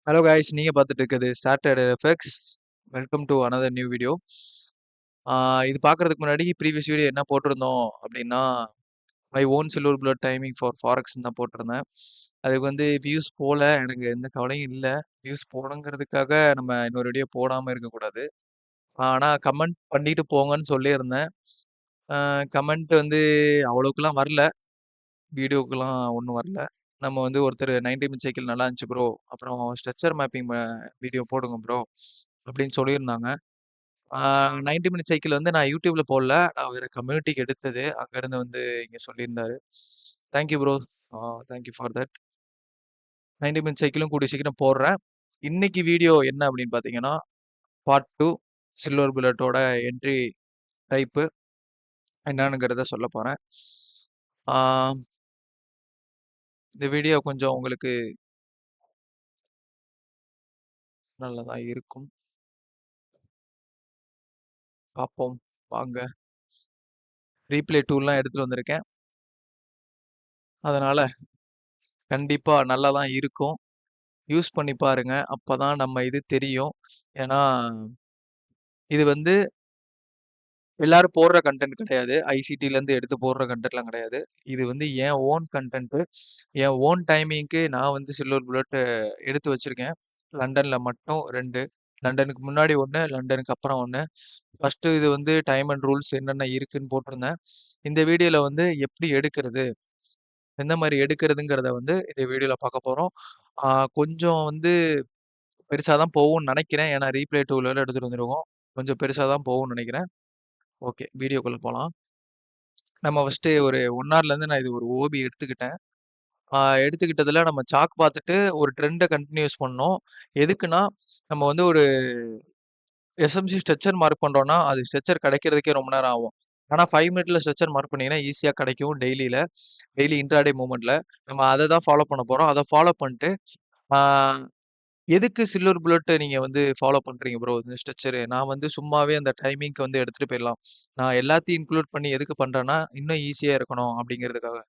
Hello guys, நீங்க பார்த்துட்டு இருக்கிறது Saturday effects. Welcome to another new video. இது பார்க்கறதுக்கு முன்னாடி ப்ரீவியஸ் வீடியோ என்ன போட்டிருந்தோம் அப்படின்னா, my own silver bullet timing for forex தான் போட்டிருந்தேன். அதுக்கு வந்து வியூஸ் போல, எனக்கு எந்த கவலையும் இல்லை. வியூஸ் போகணுங்கிறதுக்காக நம்ம இன்னொரு வீடியோ போடாமல் இருக்கக்கூடாது. ஆனால் கமெண்ட் பண்ணிட்டு போங்கன்னு சொல்லியிருந்தேன். கமெண்ட் வந்து அவ்வளோக்கெல்லாம் வரல, வீடியோக்கெல்லாம் ஒன்றும் வரல. நம்ம வந்து ஒருத்தர் 90 மினிட் சைக்கிள் நல்லா இருந்துச்சு ப்ரோ, அப்புறம் ஸ்ட்ரெச்சர் மேப்பிங் வீடியோ போடுங்க ப்ரோ அப்படின்னு சொல்லியிருந்தாங்க. 90 மினிட் சைக்கிள் வந்து நான் யூடியூப்ல போடல, நான் வேற கம்யூனிட்டிக்கு எடுத்தது. அங்கேருந்து வந்து இங்கே சொல்லியிருந்தாரு. Thank you bro, thank you for that. 90 minute சைக்கிளும் கூடிய சீக்கிரம் போடுறேன். இன்னைக்கு வீடியோ என்ன அப்படின்னு பார்த்தீங்கன்னா, பார்ட் 2 சில்வர் புல்லட்டோட என்ட்ரி டைப்பு என்னன்னுங்கிறத சொல்ல போகிறேன். இந்த வீடியோ கொஞ்சம் உங்களுக்கு நல்லதாக இருக்கும், பார்ப்போம் வாங்க. ரீப்ளே டூல்லாம் எடுத்துகிட்டு வந்திருக்கேன், அதனால கண்டிப்பா நல்லா தான் இருக்கும். யூஸ் பண்ணி பாருங்க, அப்பதான் நம்ம இது தெரியும். ஏன்னா இது வந்து எல்லாரும் போடுற கண்டென்ட் கிடையாது. ஐசிடிலேருந்து எடுத்து போடுற கண்டென்ட்லாம் கிடையாது. இது வந்து என் ஓன் கண்டென்ட்டு. என் ஓன் டைமிங்க்கு நான் வந்து சில்வர் புல்லட் எடுத்து வச்சிருக்கேன். லண்டன்ல மட்டும் 2, லண்டனுக்கு முன்னாடி 1, லண்டனுக்கு அப்புறம் 1. ஃபர்ஸ்ட்டு இது வந்து டைம் அண்ட் ரூல்ஸ் என்னென்ன இருக்குன்னு போட்டிருந்தேன். இந்த வீடியோல வந்து எப்படி எடுக்கிறது, எந்த மாரி எடுக்கிறதுங்கிறத வந்து இந்த வீடியோல பார்க்க போறோம். கொஞ்சம் வந்து பெருசா தான் போகும்னு நினைக்கிறேன். ஏன்னா ரீப்ளே டூல எடுத்துட்டு வந்துருக்கோம். கொஞ்சம் பெருசா தான் போகும்னு நினைக்கிறேன். ஓகே, வீடியோக்குள்ள போலாம். நம்ம ஃபர்ஸ்ட்டு ஒரு 1 ஹார்லேருந்து நான் இது ஒரு ஓபி எடுத்துக்கிட்டேன். எடுத்துக்கிட்டதுல நம்ம சார்ட் பார்த்துட்டு ஒரு ட்ரெண்ட கன்டினியூஸ் பண்ணோம். எதுக்குன்னா, நம்ம வந்து ஒரு எஸ்எம்சி ஸ்ட்ரெச்சர் மார்க் பண்றோம்னா, அது ஸ்ட்ரெச்சர் கிடைக்கிறதுக்கே ரொம்ப நேரம் ஆகும். ஆனா 5 மினிட்ல ஸ்ட்ரெச்சர் மார்க் பண்ணீங்கன்னா ஈஸியா கிடைக்கும் டெய்லி இன்ட்ராடே மூவ்மெண்ட்ல. நம்ம அத தான் ஃபாலோ பண்ண போறோம். அத ஃபாலோ பண்ணிட்டு, ஆ எதுக்கு சில்வர் புல்லட் நீங்க வந்து ஃபாலோ பண்றீங்க ப்ரோ? இந்த ஸ்ட்ரக்சரு. நான் வந்து சும்மாவே அந்த டைமிங்க்கு வந்து எடுத்துட்டு போயிடலாம். நான் எல்லாத்தையும் இன்க்ளூட் பண்ணி எதுக்கு பண்றேன்னா, இன்னும் ஈஸியா இருக்கணும் அப்படிங்கிறதுக்காக.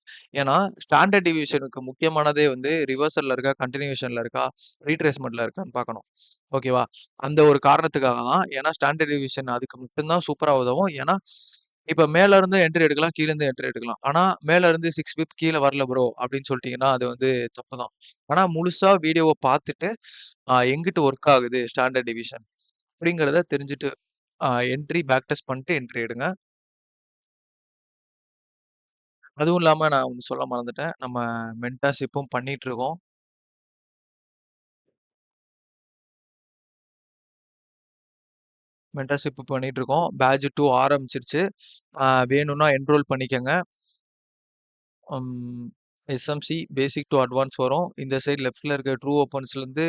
ஏன்னா, ஸ்டாண்டர்ட் டிவியேஷனுக்கு முக்கியமானதே வந்து ரிவர்சல்ல இருக்கா, கன்டினியூஷன்ல இருக்கா, ரீட்ரேஸ்மென்ட்ல இருக்கான்னு பார்க்கணும். ஓகேவா? அந்த ஒரு காரணத்துக்காக தான். ஏன்னா, ஸ்டாண்டர்ட் டிவியேஷன் அதுக்கு மட்டும் தான் சூப்பரா உதவும். ஏன்னா, இப்ப மேல இருந்து என்ட்ரி எடுக்கலாம், கீழ இருந்து என்ட்ரி எடுக்கலாம். ஆனா, மேல இருந்து 6 பிப் கீழ வரல ப்ரோ அப்படின்னு சொல்லிட்டீங்கன்னா, அது வந்து தப்பு தான். ஆனா, முழுசா வீடியோவ பார்த்துட்டு எங்கிட்டு ஒர்க் ஆகுது ஸ்டாண்டர்ட் டிவிஷன் அப்படிங்கிறத தெரிஞ்சுட்டு என்ட்ரி பேக் டெஸ்ட் பண்ணிட்டு என்ட்ரி எடுங்க. அதுவும் இல்லாம நான் ஒண்ணு சொல்ல மறந்துட்டேன். நம்ம மென்டார்ஷிப்பும் பண்ணிட்டு இருக்கோம். மென்டார்ஷிப் பண்ணிட்டு இருக்கோம். பேட்ச் 2 ஆரம்பிச்சிருச்சு. வேணும்னா என்ரோல் பண்ணிக்கங்க. எஸ்எம்சி பேசிக் டு அட்வான்ஸ் வரும். இந்த சைடு லெஃப்ட்ல இருக்க ட்ரூ ஓப்பன்ஸ்லேருந்து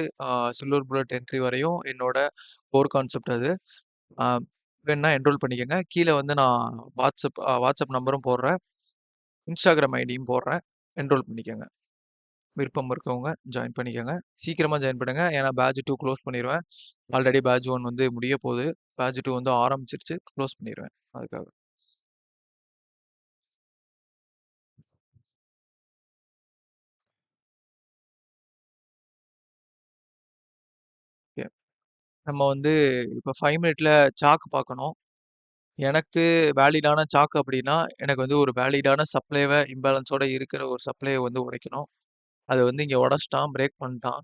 சில்வர் புல்லட் என்ட்ரி வரையும் என்னோட கோர் கான்செப்ட் அது. ஆ, வேணும்னா என்ரோல் பண்ணிக்கங்க. கீழ வந்து நான் வாட்ஸ்அப் நம்பரும் போடுறேன். இன்ஸ்டாகிராம் ஐடியும் போடுறேன். என்ரோல் பண்ணிக்கங்க. விருப்பம் இருக்கவங்க ஜாயின் பண்ணிக்கங்க. சீக்கிரமா ஜாயின் பண்ணுங்க. ஏன்னா பேட்ச் 2 க்ளோஸ் பண்ணிருவேன். ஆல்ரெடி பேட்ச் 1 வந்து முடிய போகுது. பேட்ச் 2 வந்து ஆரம்பிச்சிருச்சு. க்ளோஸ் பண்ணிருவேன். அதுக்காக. ஓகே. நம்ம வந்து இப்ப 5 மினிட்ல சாக் பார்க்கணும். எனக்கு வேலிடான சாக் அப்படின்னா, எனக்கு வந்து ஒரு வேலிடான சப்ளைவ இம்பேலன்ஸோட இருக்கிற ஒரு சப்ளைய வந்து உடைக்கணும். அத வந்து இங்க உடைச்சுட்டான். பிரேக் பண்ணிட்டான்.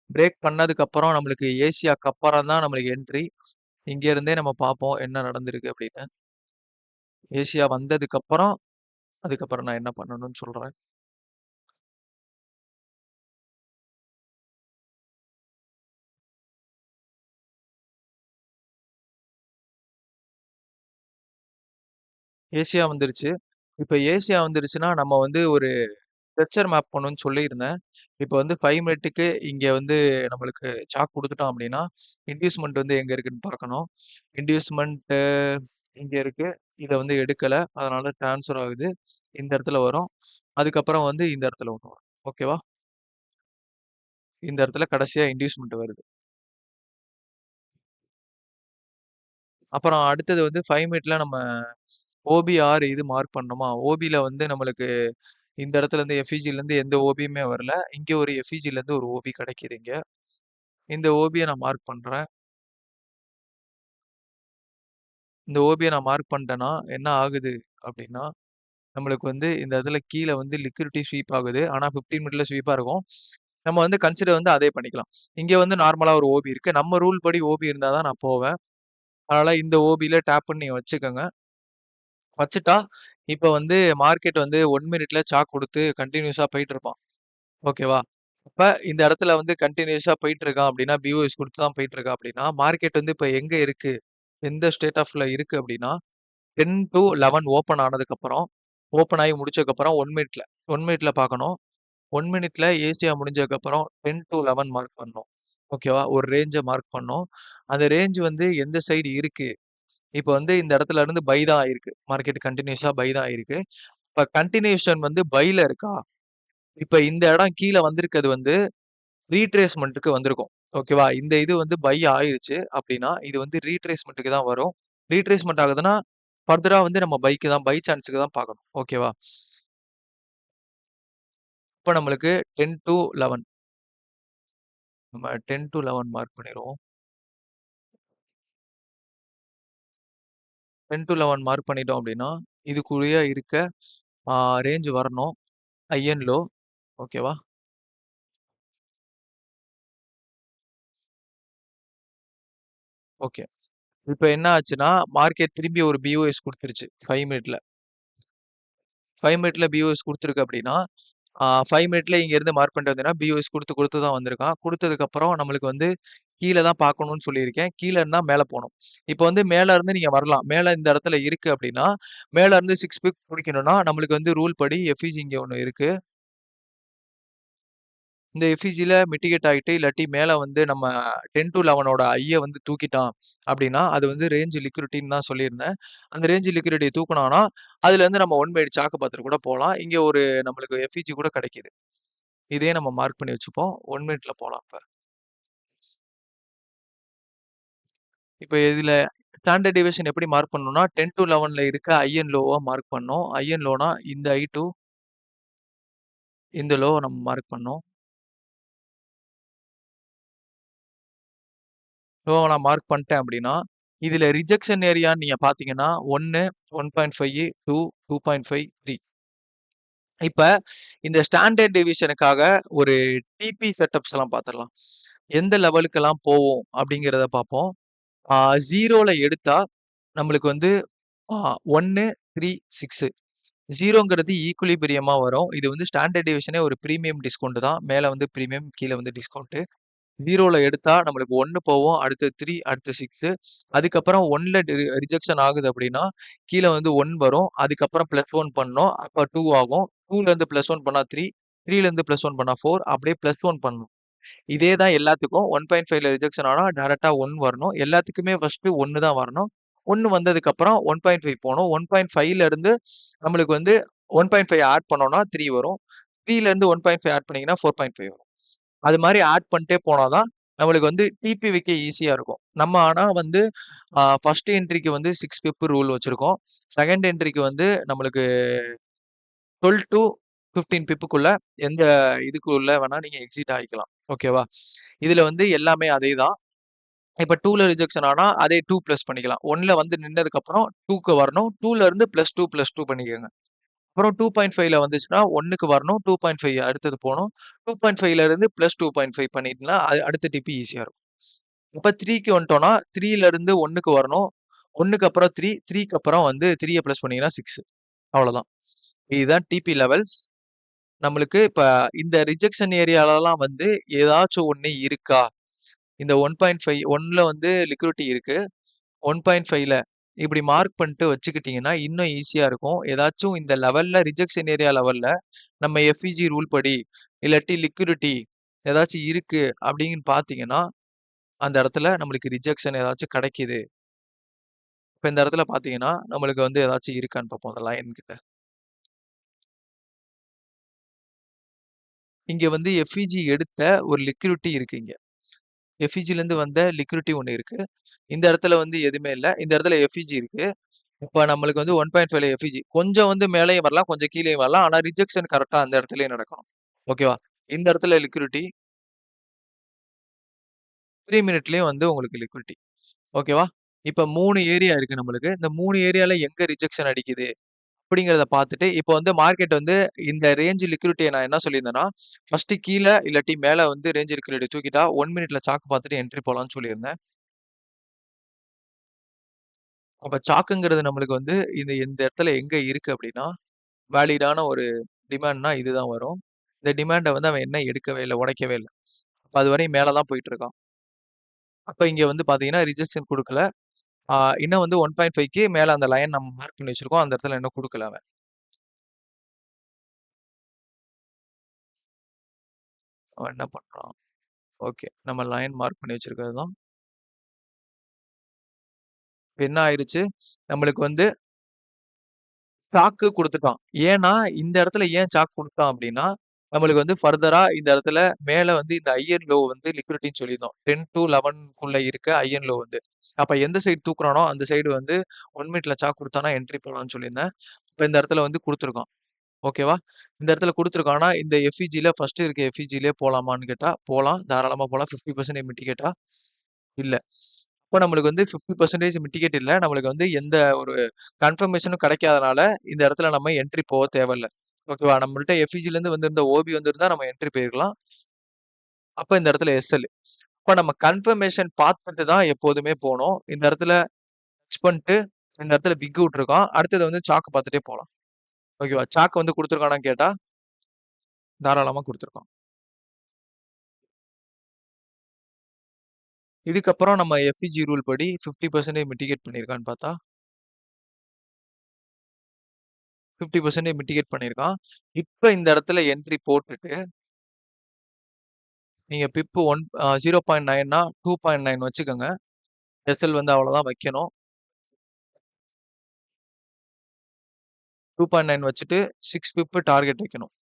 பிரேக் பண்ணதுக்கப்புறம் நம்மளுக்கு ஏசியாக்கு அப்புறம் தான் நம்மளுக்கு என்ட்ரி. இங்க இருந்தே நம்ம பார்ப்போம் என்ன நடந்திருக்கு அப்படின்னு. ஏசியா வந்ததுக்கப்புறம், அதுக்கப்புறம் நான் என்ன பண்ணணும்னு சொல்றேன். ஏசியா வந்துருச்சு. இப்ப ஏசியா வந்துருச்சுன்னா, நம்ம வந்து ஒரு ஸ்ட்ரக்சர் மேப் பண்ணணும்னு சொல்லியிருந்தேன். இப்ப வந்து 5 மினிட்டுக்கு இங்க வந்து நம்மளுக்கு சாக் குடுத்துட்டோம் அப்டின்னா, இன்டியூஸ்மென்ட் வந்து எங்க இருக்குன்னு பார்க்கணும். இன்டியூஸ்மென்ட் இங்க இருக்கு. இத வந்து எடுக்கல. அதனால ட்ரான்ஸ்ஃபர் ஆகுது. இந்த இடத்துல வரும். அதுக்கப்புறம் வந்து இந்த இடத்துல ஒண்ணு வரும். ஓகேவா? இந்த இடத்துல கடைசியா இன்டியூஸ்மென்ட் வருது. அப்புறம் அடுத்தது வந்து 5 மினிட்ல நம்ம ஓபிஆர் இது மார்க் பண்ணோமா, ஓபில வந்து நம்மளுக்கு இந்த இடத்துல இருந்து எஃப்இஜில இருந்து எந்த ஓபியுமே வரல. இங்க ஒரு எஃப்இஜில இருந்து ஒரு ஓபி கிடைக்குது இங்க. இந்த ஓபிய நான் மார்க் பண்றேன். இந்த ஓபிய நான் மார்க் பண்ணிட்டேன்னா, என்ன ஆகுது அப்டின்னா, நம்மளுக்கு வந்து இந்த இடத்துல கீழ வந்து லிக்விடிட்டி ஸ்வீப் ஆகுது. ஆனா 15 மினிட்ல ஸ்வீப்பா இருக்கும். நம்ம வந்து கன்சிடர் வந்து அதே பண்ணிக்கலாம். இங்க வந்து நார்மலா ஒரு ஓபி இருக்கு. நம்ம ரூல் படி ஓபி இருந்தா தான் நான் போவேன். அதனால இந்த ஓபில டேப் பண்ணி நீங்க வச்சுக்கங்க. வச்சுட்டா, இப்ப வந்து மார்க்கெட் வந்து 1 மினிட்ல சாக் குடுத்து கன்டினியூஸா போயிட்டு இருப்பான். ஓகேவா? அப்ப இந்த இடத்துல வந்து கன்டினியூஸா போயிட்டு இருக்கான் அப்டின்னா, பிஓஎஸ் குடுத்து தான் போயிட்டு இருக்கான் அப்டின்னா, மார்க்கெட் வந்து இப்ப எங்க இருக்கு? எந்த ஸ்டேட் ஆஃப்ல இருக்கு அப்டின்னா, 10 டூ 11 ஓப்பன் ஆனதுக்கப்புறம், ஓப்பன் ஆகி முடிச்சதுக்கப்புறம் 1 மினிட்ல 1 மினிட்ல பார்க்கணும். 1 மினிட்ல ஏசியா முடிஞ்சதுக்கப்புறம் 10 டூ 11 மார்க் பண்ணணும். ஓகேவா? ஒரு ரேஞ்ச மார்க் பண்ணணும். அந்த ரேஞ்ச் வந்து எந்த சைடு இருக்கு? இப்ப வந்து இந்த இடத்துல இருந்து பை தான் ஆயிருக்கு. மார்க்கெட் கன்டினியூஸா பை தான் ஆயிருக்கு. இப்ப கன்டினியூஷன் வந்து பைல இருக்கா? இப்ப இந்த இடம் கீழ வந்திருக்கிறது வந்து ரீட்ரேஸ்மென்ட்க்கு வந்திருக்கும். ஓகேவா? இந்த இது வந்து பை ஆயிருச்சு அப்டின்னா, இது வந்து ரீட்ரேஸ்மென்ட்க்கு தான் வரும். ரீட்ரேஸ்மென்ட் ஆகுதுன்னா, ஃபர்தரா வந்து நம்ம பை சான்ஸ்க்கு தான் பார்க்கணும். ஓகேவா? இப்ப நம்மளுக்கு 10 டூ 11 நம்ம 10 டூ 11 மார்க் பண்ணிருவோம். 10 டூ 11 மார்க் பண்ணிட்டோம் அப்டின்னா, இதுக்குள்ளேயே இருக்க ஆ ரேஞ்ச் வரணும். High and low. ஓகேவா? ஓகே. இப்ப என்ன ஆச்சுன்னா, மார்க்கெட் திரும்பி ஒரு பிஓஎஸ் குடுத்துருச்சு. 5 மினிட்ல. 5 மினிட்ல பிஓஎஸ் குடுத்துருக்கு அப்டின்னா, 5 மினிட்ல இங்கருந்து மார்க் பண்ணிட்டு வந்தீங்கன்னா, பிஓஎஸ் குடுத்து குடுத்து தான் வந்திருக்கான். குடுத்ததுக்கப்புறம் நம்மளுக்கு வந்து கீழ தான் பார்க்கணும்னு சொல்லியிருக்கேன். கீழ இருந்தா மேல போணும். இப்ப வந்து மேல இருந்து நீங்க வரலாம். மேல இந்த இடத்துல இருக்கு அப்டின்னா, மேல இருந்து 6 பிப் புடிக்கணும்னா, நம்மளுக்கு வந்து ரூல் படி எஃப்இஜி இங்க ஒண்ணு இருக்கு. இந்த எஃப்இஜில மிட்டிகேட் ஆயிட்டு, இல்லாட்டி மேல வந்து நம்ம 10 டூ 11ஓட ஹைய வந்து தூக்கிட்டான் அப்டின்னா, அது வந்து ரேஞ்ச் லிக்விடிட்டின்னு தான் சொல்லியிருந்தேன். அந்த ரேஞ்ச் லிக்விடிட்டிய தூக்குனான்னா, அதுலருந்து நம்ம ஒன் பை சாக்க பாத்துட்டு கூட போலாம். இங்க ஒரு நம்மளுக்கு எஃப்இஜி கூட கிடைக்குது. இதே நம்ம மார்க் பண்ணி வச்சுப்போம். 1 மினிட்ல போலாம் இப்ப. இப்ப இதுல ஸ்டாண்டர்ட் டிவியேஷன் எப்படி மார்க் பண்ணணும்னா, 10 டூ 11ல இருக்க ஹை அண்ட் லோவா மார்க் பண்ணணும். ஹை அண்ட் லோனா இந்த ஹை டூ இந்த லோவ நம்ம மார்க் பண்ணணும். லோவ நான் மார்க் பண்ணிட்டேன் அப்படின்னா, இதுல ரிஜெக்ஷன் ஏரியான்னு நீங்க பார்த்தீங்கன்னா, 1, 1.5, 2, 2.5, 3. இப்ப இந்த ஸ்டாண்டர்ட் டிவியேஷனுக்காக ஒரு டிபி செட்டப்ஸ் எல்லாம் பார்த்துடலாம். எந்த லெவலுக்கெல்லாம் போவும் அப்படிங்கிறத பார்ப்போம். 0ல எடுத்தா நம்மளுக்கு வந்து 1, 3, 6. 0ங்கிறது ஈக்குலிபிரியமா வரும். இது வந்து ஸ்டாண்டர்ட் டிவியேஷனே ஒரு பிரீமியம் டிஸ்கவுண்ட் தான். மேல வந்து பிரீமியம், கீழ வந்து டிஸ்கவுண்ட். 0ல எடுத்தா நம்மளுக்கு 1 போவும். அடுத்து 3, அடுத்து 6. அதுக்கப்புறம் 1ல ரிஜெக்ஷன் ஆகுது அப்படின்னா, கீழ வந்து 1 வரும். அதுக்கப்புறம் +1 பண்ணணும். அப்ப 2 ஆகும். 2லேருந்து +1 பண்ணா 3. 3லேருந்து +1 பண்ணா 4. அப்படியே +1 பண்ணணும். இதே தான் எல்லாத்துக்கும். 1.5ல ரிஜெக்ஷன் ஆனா டைரக்ட்டா 1 வரணும். எல்லாத்துக்குமே ஃபர்ஸ்ட் 1 தான் வரணும். 1 வந்ததுக்கப்புறம் 1.5 போணும். 1.5ல இருந்து நம்மளுக்கு வந்து 1.5 ஆட் பண்ணோம்னா 3 வரும். 3லேருந்து 1.5 ஆட் பண்ணீங்கன்னா 4.5 வரும். அது மாரி ஆட் பண்ணிட்டே போனா தான் நம்மளுக்கு வந்து டிபி வைக்க ஈஸியா இருக்கும். நம்ம ஆனா வந்து ஃபர்ஸ்ட் என்ட்ரிக்கு வந்து 6 பிப் ரூல் வச்சிருக்கோம். செகண்ட் என்ட்ரிக்கு வந்து நம்மளுக்கு 12 டூ 15 பிப்புக்குள்ள எந்த இதுக்குள்ள வேணா நீங்க எக்ஸிட் ஆயிக்கலாம். ஓகேவா? இதுல வந்து எல்லாமே அதே தான். இப்ப 2ல ரிஜெக்ஷன் ஆனா அதே 2 பிளஸ் பண்ணிக்கலாம். 1ல வந்து நின்னதுக்கு அப்புறம் 2க்கு வரணும். 2ல இருந்து +2 பண்ணிக்கோங்க. அப்புறம் 2.5ல வந்துச்சுன்னா 1க்கு வரணும். 2.5 அடுத்தது போணும். 2.5ல இருந்து +2.5 பண்ணிட்டீங்கன்னா, அடுத்த டிப் ஈஸியா இருக்கும். இப்ப 3க்கு வந்துட்டோம்னா, 3ல இருந்து 1க்கு வரணும். 1க்கு அப்புறம் 3, 3க்கு அப்புறம் வந்து 3ய பிளஸ் பண்ணீங்கன்னா 6. அவ்வளோதான். இதுதான் டிபி லெவல்ஸ். நம்மளுக்கு இப்ப இந்த ரிஜெக்ஷன் ஏரியாலலாம் வந்து ஏதாச்சும் ஒண்ணு இருக்கா? இந்த 1.5 1ல வந்து லிக்விடிட்டி இருக்கு. 1.5ல இப்படி மார்க் பண்ணிட்டு வச்சுக்கிட்டீங்கன்னா, இன்னும் ஈஸியா இருக்கும். ஏதாச்சும் இந்த லெவல்ல ரிஜெக்ஷன் ஏரியா லெவல்ல நம்ம எஃப்இஜி ரூல் படி, இல்லாட்டி லிக்விடிட்டி ஏதாச்சும் இருக்கு அப்படின்னு பார்த்தீங்கன்னா, அந்த இடத்துல நம்மளுக்கு ரிஜெக்ஷன் ஏதாச்சும் கிடைக்குது. இப்ப இந்த இடத்துல பார்த்தீங்கன்னா, நம்மளுக்கு வந்து ஏதாச்சும் இருக்கான்னு பார்ப்போம் அந்த லைன் கிட்ட. இங்க வந்து எஃப்இஜி எடுத்த ஒரு லிக்விடிட்டி இருக்கு இங்க. எஃப்இஜிலேருந்து வந்த லிக்விடிட்டி ஒண்ணு இருக்கு. இந்த இடத்துல வந்து எதுவுமே இல்ல. இந்த இடத்துல எஃப்இஜி இருக்கு. இப்ப நம்மளுக்கு வந்து 1.5ல எஃப்இஜி. கொஞ்சம் வந்து மேலயும் வரலாம், கொஞ்சம் கீழயும் வரலாம். ஆனா ரிஜெக்ஷன் கரெக்ட்டா அந்த இடத்துலயே நடக்கணும். ஓகேவா? இந்த இடத்துல லிக்விடிட்டி 3 மினிட்லயும் வந்து உங்களுக்கு லிக்விடிட்டி. ஓகேவா? இப்ப 3 ஏரியா இருக்கு நம்மளுக்கு. இந்த 3 ஏரியால எங்க ரிஜெக்ஷன் அடிக்குது அப்படிங்கிறத பார்த்துட்டு, இப்போ வந்து மார்க்கெட் வந்து இந்த ரேஞ்ச் லிக்விடிட்டிய நான் என்ன சொல்லியிருந்தேன்னா, ஃபர்ஸ்ட் கீழ இல்லாட்டி மேல வந்து ரேஞ்ச் லிக்விடிட்டி தூக்கிட்டா 1 மினிட்ல சார்ட் பார்த்துட்டு என்ட்ரி போலாம்னு சொல்லியிருந்தேன். அப்ப சாக்குங்கிறது நம்மளுக்கு வந்து இந்த இடத்துல எங்க இருக்கு அப்படின்னா, வேலிடான ஒரு டிமாண்ட்னா இதுதான் வரும். இந்த டிமாண்ட வந்து அவன் என்ன எடுக்கவே இல்ல, உடைக்கவே இல்ல. அப்ப அதுவரையும் மேல தான் போயிட்டு இருக்கான். அப்ப இங்க வந்து பார்த்தீங்கன்னா, ரிஜெக்ஷன் குடுக்கல. ஆ இன்னும் வந்து 1.5க்கு மேல அந்த லைன் நம்ம மார்க் பண்ணி வச்சிருக்கோம். அந்த இடத்துல இன்னும் குடுக்கல அவன். அவன் என்ன பண்றான்? ஓகே. நம்ம லைன் மார்க் பண்ணி வச்சிருக்கிறது தான். இப்ப என்ன ஆயிருச்சு? நம்மளுக்கு வந்து சாக்கு குடுத்துட்டான். ஏன்னா, இந்த இடத்துல ஏன் சாக்கு குடுத்தான் அப்டின்னா, நம்மளுக்கு வந்து ஃபர்தரா இந்த இடத்துல மேல வந்து இந்த ஹை அண்ட் லோ வந்து லிக்விடிட்டின்னு சொல்லியிருந்தோம். 10 டூ 11க்குள்ள இருக்க ஹை அண்ட் லோ வந்து. அப்ப எந்த சைடு தூக்குறானோ, அந்த சைடு வந்து 1 மினிட்ல சாக் குடுத்தானா என்ட்ரி போலான்னு சொல்லியிருந்தேன். இப்ப இந்த இடத்துல வந்து குடுத்துருக்கான். ஓகேவா? இந்த இடத்துல குடுத்துருக்கான். ஆனா, இந்த எஃப்இஜில ஃபர்ஸ்ட் இருக்க எஃப்இஜிலயே போலாமான்னு கேட்டா, போலாம். தாராளமா போலாம். 50% மிட்டிகேட்டா? இல்ல. அப்ப நம்மளுக்கு வந்து 50% மிட்டிகேட் இல்ல. நம்மளுக்கு வந்து எந்த ஒரு கன்ஃபர்மேஷனும் கிடைக்காதனால, இந்த இடத்துல நம்ம என்ட்ரி போக தேவையில்ல. ஓகேவா? நம்மள்ட்ட எஃப்இஜிலருந்து வந்திருந்த ஓபி வந்திருந்தா நம்ம என்ட்ரி போயிருக்கலாம். அப்ப இந்த இடத்துல எஸ்எல். அப்ப நம்ம கன்ஃபர்மேஷன் பார்த்துட்டு தான் எப்போதுமே போணும். இந்த இடத்துல டச் பண்ணிட்டு, இந்த இடத்துல பிக் விட்டுருக்கான். அடுத்தது வந்து சாக்க பார்த்துட்டே போலாம். ஓகேவா? சாக் வந்து குடுத்துருக்கானான்னு கேட்டா, தாராளமா குடுத்துருக்கான். இதுக்கப்புறம் நம்ம எஃப்இஜி ரூல் படி 50% மிட்டிகேட் பண்ணியிருக்கான்னு பார்த்தா, 50% மிட்டிகேட் பண்ணியிருக்கான். இப்ப இந்த இடத்துல என்ட்ரி போட்டுட்டு, நீங்க பிப் 0.9னா 2.9 வச்சுக்கோங்க. எஸ்எல் வந்து அவ்வளோதான் வைக்கணும். 2.9 வச்சுட்டு 6 பிப் டார்கெட் வைக்கணும்.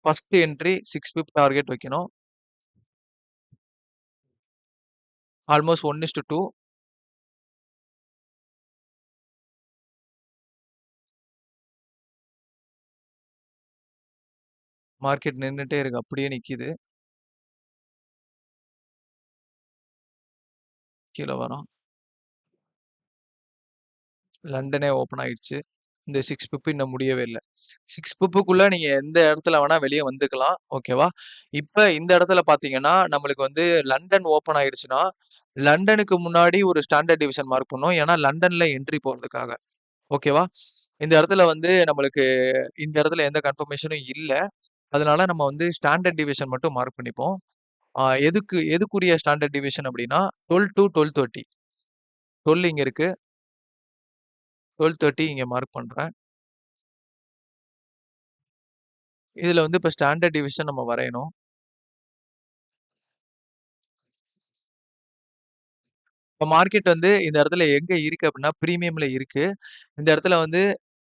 ஃபர்ஸ்ட் என்ட்ரி 6 பிப் டார்கெட் வைக்கணும். ஆல்மோஸ்ட் 1:2. மார்க்கெட் நின்னுட்டே இருக்கு. அப்படியே நிக்குது. கீழ வரான். லண்டனே ஓப்பன் ஆயிடுச்சு. இந்த 6 பிப் இன்னும் முடியவே இல்ல. 6 பிப்புக்குள்ள நீங்க எந்த இடத்துல வேணா வெளிய வந்துக்கலாம். ஓகேவா? இப்ப இந்த இடத்துல பார்த்தீங்கன்னா, நம்மளுக்கு வந்து லண்டன் ஓப்பன் ஆயிடுச்சுன்னா, லண்டனுக்கு முன்னாடி ஒரு ஸ்டாண்டர்ட் டிவிஷன் மார்க் பண்ணணும். ஏன்னா லண்டன்ல என்ட்ரி போடுறதுக்காக. ஓகேவா? இந்த இடத்துல வந்து நம்மளுக்கு இந்த இடத்துல எந்த கன்ஃபர்மேஷனும் இல்ல. அதனால நம்ம வந்து ஸ்டாண்டர்ட் டிவியேஷன் மட்டும் மார்க் பண்ணிப்போம். எதுக்குரிய ஸ்டாண்டர்ட் டிவியேஷன் அப்டின்னா 12 டூ 12:30. 12 இங்க இருக்கு. 12:30 இங்க மார்க் பண்றேன். இதுல வந்து இப்ப ஸ்டாண்டர்ட் டிவியேஷன் நம்ம வரையணும். இப்ப மார்க்கெட் வந்து இந்த இடத்துல எங்க இருக்கு அப்டின்னா, பிரீமியம்ல இருக்கு. இந்த இடத்துல வந்து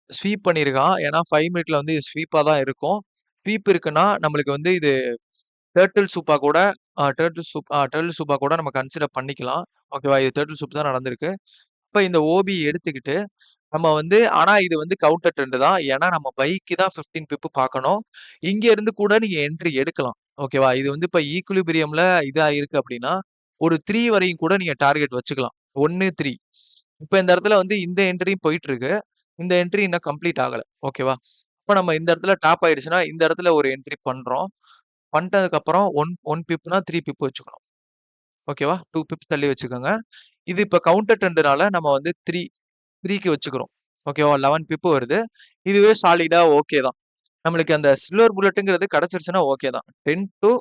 ஸ்வீப் பண்ணியிருக்கான். ஏன்னா 5 மினிட்ல வந்து ஸ்வீப்பா தான் இருக்கும். ஸ்வீப் இருக்குன்னா, நம்மளுக்கு வந்து இது டர்ட்டில் சூப்பா கூட டர்ட்டில் சூப்பா கூட நம்ம கன்சிடர் பண்ணிக்கலாம். ஓகேவா? இது டர்ட்டில் சூப் தான் நடந்திருக்கு. இப்ப இந்த ஓபி எடுத்துக்கிட்டு, நம்ம வந்து ஆனா இது வந்து கவுண்டர் ட்ரெண்ட் தான். ஏன்னா நம்ம பைக்கு தான் 15 பிப் பார்க்கணும். இங்க இருந்து கூட நீங்க என்ட்ரி எடுக்கலாம். ஓகேவா? இது வந்து இப்ப ஈக்விலிபிரியம்ல இதா இருக்கு அப்டின்னா, ஒரு 3 வரையும் கூட நீங்க டார்கெட் வச்சுக்கலாம். 1, 3. இப்ப இந்த இடத்துல வந்து இந்த என்ட்ரியும் போயிட்டு இருக்கு. இந்த என்ட்ரி இன்னும் கம்ப்ளீட் ஆகல. ஓகேவா? இப்ப நம்ம இந்த இடத்துல டாப் ஆயிடுச்சுன்னா, இந்த இடத்துல ஒரு என்ட்ரி பண்றோம். பண்ணிட்டதுக்கப்புறம் 1 பிப்னா 3 பிப் வச்சுக்கணும். ஓகேவா? 2 பிப்ஸ் தள்ளி வச்சுக்கோங்க. இது இப்ப கவுண்டர் ட்ரெண்ட்னால நம்ம வந்து 3க்கு வச்சுக்கிறோம். ஓகேவா? 11 பிப் வருது. இதுவே சாலிடா ஓகே தான். நம்மளுக்கு அந்த சில்வர் புல்லட்ங்கிறது கிடைச்சிருச்சுன்னா ஓகே தான். 10 டூ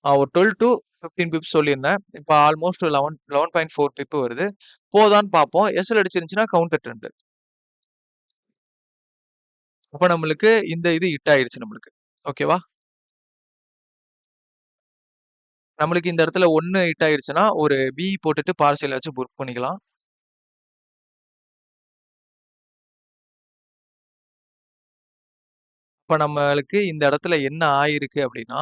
ஒரு 12 டூ 15 பிப்ஸ் சொல்லியிருந்தேன். இப்ப ஆல்மோஸ்ட் 11.4 பிப் வருது. போதான்னு பார்ப்போம். எஸ்எல் அடிச்சிருந்துச்சுன்னா கவுண்டர் ட்ரெண்ட். அப்ப நம்மளுக்கு இந்த இது ஹிட் ஆயிருச்சு நம்மளுக்கு. ஓகேவா? நம்மளுக்கு இந்த இடத்துல 1 ஹிட் ஆயிருச்சுன்னா, ஒரு பி போட்டுட்டு பார்சியல் வச்சு புக் பண்ணிக்கலாம். இப்ப நம்மளுக்கு இந்த இடத்துல என்ன ஆயிருக்கு அப்டின்னா,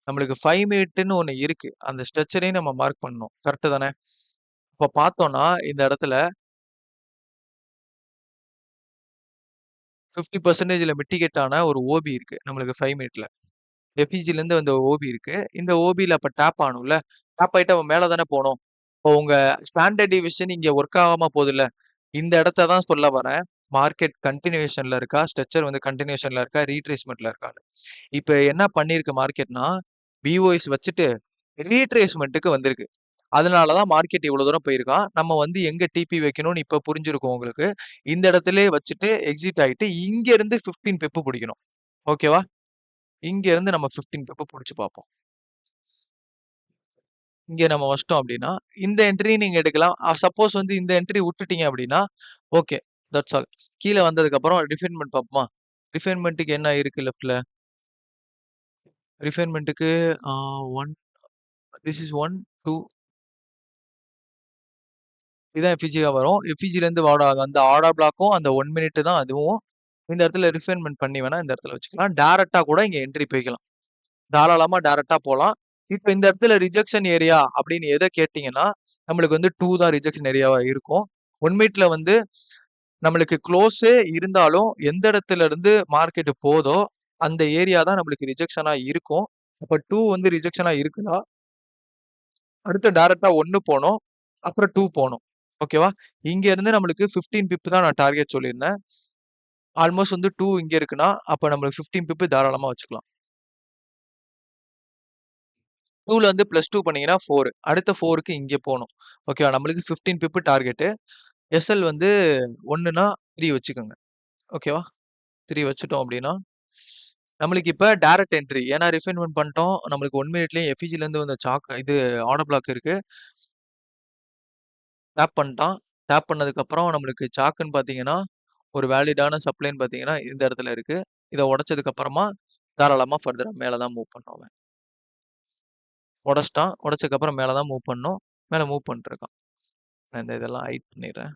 நம்மளுக்கு 5 மினிட்ன்னு ஒண்ணு இருக்கு. அந்த ஸ்ட்ரக்சரையும் நம்ம மார்க் பண்ணணும். கரெக்ட் தானே? இப்ப பார்த்தோம்னா, இந்த இடத்துல 50%ல மிட்டிகேட் ஆன ஒரு ஓபி இருக்கு. நம்மளுக்கு 5 மினிட்ல. எஃப்இஜிலேருந்து வந்த ஓபி இருக்கு. இந்த ஓபில அப்ப டேப் ஆகணும்ல. டேப் ஆயிட்டு அவன் மேல தானே போணும். இப்போ உங்க ஸ்டாண்டர்ட் டிவிஷன் இங்க ஒர்க் ஆகாம போகுதுல்ல. இந்த இடத்த தான் சொல்ல வரேன். மார்க்கெட் கன்டினியூஷன்ல இருக்கா? ஸ்ட்ரக்சர் வந்து கன்டினியூஷன்ல இருக்கா? ரீட்ரேஸ்மென்ட்ல இருக்கா? இப்ப என்ன பண்ணிருக்கு மார்க்கெட்னா, பிஓஎஸ் வச்சுட்டு ரீட்ரேஸ்மென்ட்க்கு வந்திருக்கு. அதனால தான் மார்க்கெட் இவ்வளவு தூரம் போயிருக்கான். நம்ம வந்து எங்க டிபி வைக்கணும்னு இப்ப புரிஞ்சிருக்கும் உங்களுக்கு. இந்த இடத்திலேயே வச்சுட்டு எக்ஸிட் ஆயிட்டு இங்க இருந்து 15 பிப் பிடிக்கணும். ஓகேவா? இங்க இருந்து நம்ம 15 பிப் புடிச்சு பார்ப்போம். இங்க நம்ம வச்சிட்டோம் அப்படின்னா, இந்த என்ட்ரி நீங்க எடுக்கலாம். சப்போஸ் வந்து இந்த என்ட்ரி விட்டுட்டீங்க அப்படின்னா, ஓகே. That's all. கீழ வந்ததுக்கு அப்புறம் ரிஃபைன்மென்ட் பார்ப்போமா? ரிஃபைன்மென்ட்க்கு என்ன இருக்கு லெஃப்ட்ல? ரிஃபைன்மென்ட்க்கு 1 திஸ் இஸ் 1, 2 இதான் எஃப்இஜியா வரும். எஃப்இஜிலேருந்து அந்த ஆர்டர் பிளாக்கும் அந்த 1 மினிட் தான் அதுவும். இந்த இடத்துல ரிஃபைன்மென்ட் பண்ணி வேணா இந்த இடத்துல வச்சுக்கலாம். டைரக்ட்டா கூட இங்க என்ட்ரி போய்க்கலாம். தாராளமா டைரக்ட்டா போலாம். இப்ப இந்த இடத்துல ரிஜெக்ஷன் ஏரியா அப்படின்னு எத கேட்டீங்கன்னா, நம்மளுக்கு வந்து 2 தான் ரிஜெக்ஷன் ஏரியாவா இருக்கும். 1 மினிட்ல வந்து நம்மளுக்கு க்ளோஸே இருந்தாலும் எந்த இடத்துல இருந்து மார்க்கெட் போதோ அந்த ஏரியா தான் நம்மளுக்கு ரிஜெக்ஷனா இருக்கும். அப்ப 2 வந்து ரிஜெக்ஷனா இருக்குன்னா, அடுத்து டைரக்ட்டா 1 போணும். அப்புறம் 2 போணும். ஓகேவா? இங்க இருந்து நம்மளுக்கு 15 பிப் தான் நான் டார்கெட் சொல்லியிருந்தேன். ஆல்மோஸ்ட் வந்து 2 இங்க இருக்குன்னா, அப்ப நம்மளுக்கு 15 பிப் தாராளமா வச்சுக்கலாம். 2ல வந்து +2 பண்ணீங்கன்னா 4. அடுத்த 4க்கு இங்க போணும். ஓகேவா? நம்மளுக்கு 15 பிப் டார்கெட்டு. எஸ்எல் வந்து 1ன்னா 3 வச்சுக்கோங்க. ஓகேவா? 3 வச்சுட்டோம் அப்படின்னா, நம்மளுக்கு இப்ப டைரக்ட் என்ட்ரி. ஏன்னா ரிஃபைன்மென்ட் பண்ணிட்டோம். நம்மளுக்கு 1 மினிட்லயே எஃப்இஜிலேருந்து வந்த இது ஆர்டர் பிளாக் இருக்கு. டேப் பண்ணிட்டான். டேப் பண்ணதுக்கப்புறம் நம்மளுக்கு சாக்குன்னு பார்த்தீங்கன்னா, ஒரு வேலிடான சப்ளைன்னு பார்த்தீங்கன்னா, இந்த இடத்துல இருக்கு. இத உடைச்சதுக்கு அப்புறமா தாராளமா ஃபர்தரா மேல தான் மூவ் பண்ணும் அவன். உடைச்சுட்டான். உடைச்சதுக்கப்புறம் மேல தான் மூவ் பண்ணணும். மேல மூவ் பண்ணிட்டு இருக்கான். நான் இந்த இதெல்லாம் ஹைட் பண்ணிடுறேன்.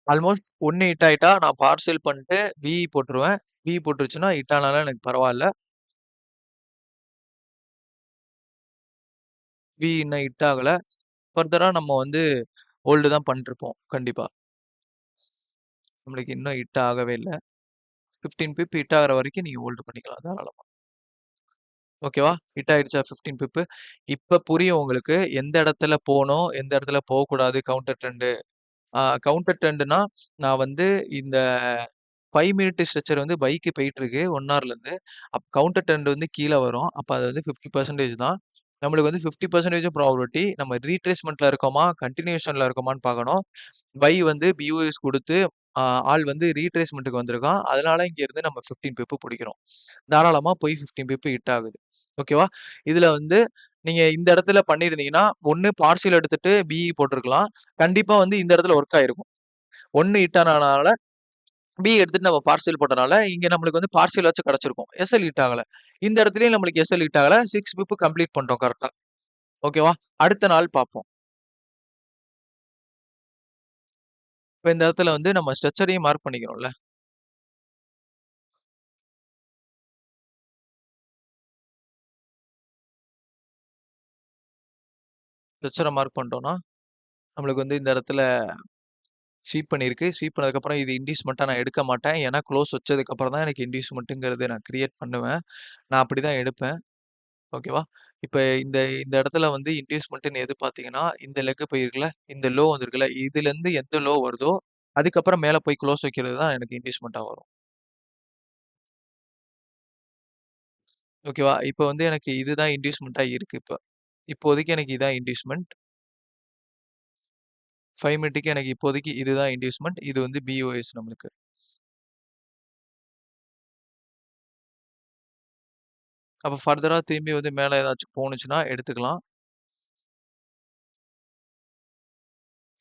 ஆல்மோஸ்ட் 1 ஹிட் ஆயிட்டா நான் பார்சல் பண்ணிட்டு விஇ போட்டுருவேன். விஇ போட்டுருச்சுன்னா ஹிட் ஆனாலும் எனக்கு பரவால்ல. விஇ இன்னும் ஹிட் ஆகல. ஃபர்தரா நம்ம வந்து ஹோல்டு தான் பண்ணிட்டுருப்போம். கண்டிப்பா. நம்மளுக்கு இன்னும் ஹிட் ஆகவே இல்ல. 15 பிப் ஹிட் ஆகுற வரைக்கும் நீங்க ஹோல்டு பண்ணிக்கலாம் தாராளமா. ஓகேவா? ஹிட் ஆயிடுச்சா 15 பிப். இப்ப புரியும் உங்களுக்கு எந்த இடத்துல போணும், எந்த இடத்துல போகக்கூடாது கவுண்டர் ட்ரெண்ட். கவுண்டர் ட்ரெண்ட்னா நான் வந்து இந்த 5 மினிட் ஸ்ட்ரெச்சர் வந்து பைக்கு போயிட்டு இருக்கு 1 ஹார்லேருந்து. கவுண்டர் ட்ரெண்ட் வந்து கீழ வரும். அப்ப அது வந்து 50% தான். நம்மளுக்கு வந்து 50% ப்ராபபிலிட்டி நம்ம ரீட்ரேஸ்மென்ட்ல இருக்கோமா, கன்டினியூஷன்ல இருக்கோமான்னு பார்க்கணும். பை வந்து பிஓஎஸ் குடுத்து ஆள் வந்து ரீட்ரேஸ்மென்ட்க்கு வந்திருக்கான். அதனால இங்க இருந்து நம்ம 15 பிப் புடிக்கிறோம். தாராளமா போய் 15 பிப் ஹிட் ஆகுது. ஓகேவா? இதுல வந்து நீங்க இந்த இடத்துல பண்ணியிருந்தீங்கன்னா, ஒண்ணு பார்சியல் எடுத்துட்டு பிஇ போட்டுருக்கலாம். கண்டிப்பா வந்து இந்த இடத்துல ஒர்க் ஆயிருக்கும். 1 ஹிட் ஆனனால பி எடுத்துட்டு நம்ம பார்சியல் போட்டனால, இங்க நம்மளுக்கு வந்து பார்சியலாச்சும் கிடைச்சிருக்கும். எஸ்எல் ஹிட் ஆகல. இந்த இடத்துலயும் நம்மளுக்கு எஸ்எல் ஹிட் ஆகல. 6 பிப் கம்ப்ளீட் பண்ணிட்டோம் கரெக்ட்டா. ஓகேவா? அடுத்த நாள் பார்ப்போம். இப்ப இந்த இடத்துல வந்து நம்ம ஸ்ட்ரக்சரையும் மார்க் பண்ணிக்கிறோம்ல. ஸ்ட்ரக்சர மார்க் பண்ணிட்டோம்னா, நம்மளுக்கு வந்து இந்த இடத்துல ஸ்வீப் பண்ணியிருக்கு. ஸ்வீப் பண்ணதுக்கப்புறம் இது இன்டியூஸ்மென்ட்டா நான் எடுக்க மாட்டேன். ஏன்னா க்ளோஸ் வச்சதுக்கப்புறம் தான் எனக்கு இன்டியூஸ்மென்ட்ங்கிறது நான் கிரியேட் பண்ணுவேன். நான் அப்படிதான் எடுப்பேன். ஓகேவா? இப்ப இந்த இந்த இடத்துல வந்து இன்டியூஸ்மென்ட்ன்னு எது பார்த்தீங்கன்னா, இந்த லெக் போயிருக்குல்ல, இந்த லோ வந்திருக்குல்ல, இதுலருந்து எந்த லோ வருதோ, அதுக்கப்புறம் மேல போய் க்ளோஸ் வைக்கிறது தான் எனக்கு இன்டியூஸ்மென்ட்டா வரும். ஓகேவா? இப்ப வந்து எனக்கு இதுதான் இன்டியூஸ்மென்ட்டா இருக்கு இப்ப. இப்போதைக்கு எனக்கு இதான் இன்டியூஸ்மென்ட். 5 மினிட்க்கு எனக்கு இப்போதைக்கு இதுதான் இன்டியூஸ்மென்ட். இது வந்து பிஓஎஸ் நம்மளுக்கு. அப்ப ஃபர்தரா திரும்பி வந்து மேல ஏதாச்சும் போணுச்சுன்னா எடுத்துக்கலாம்.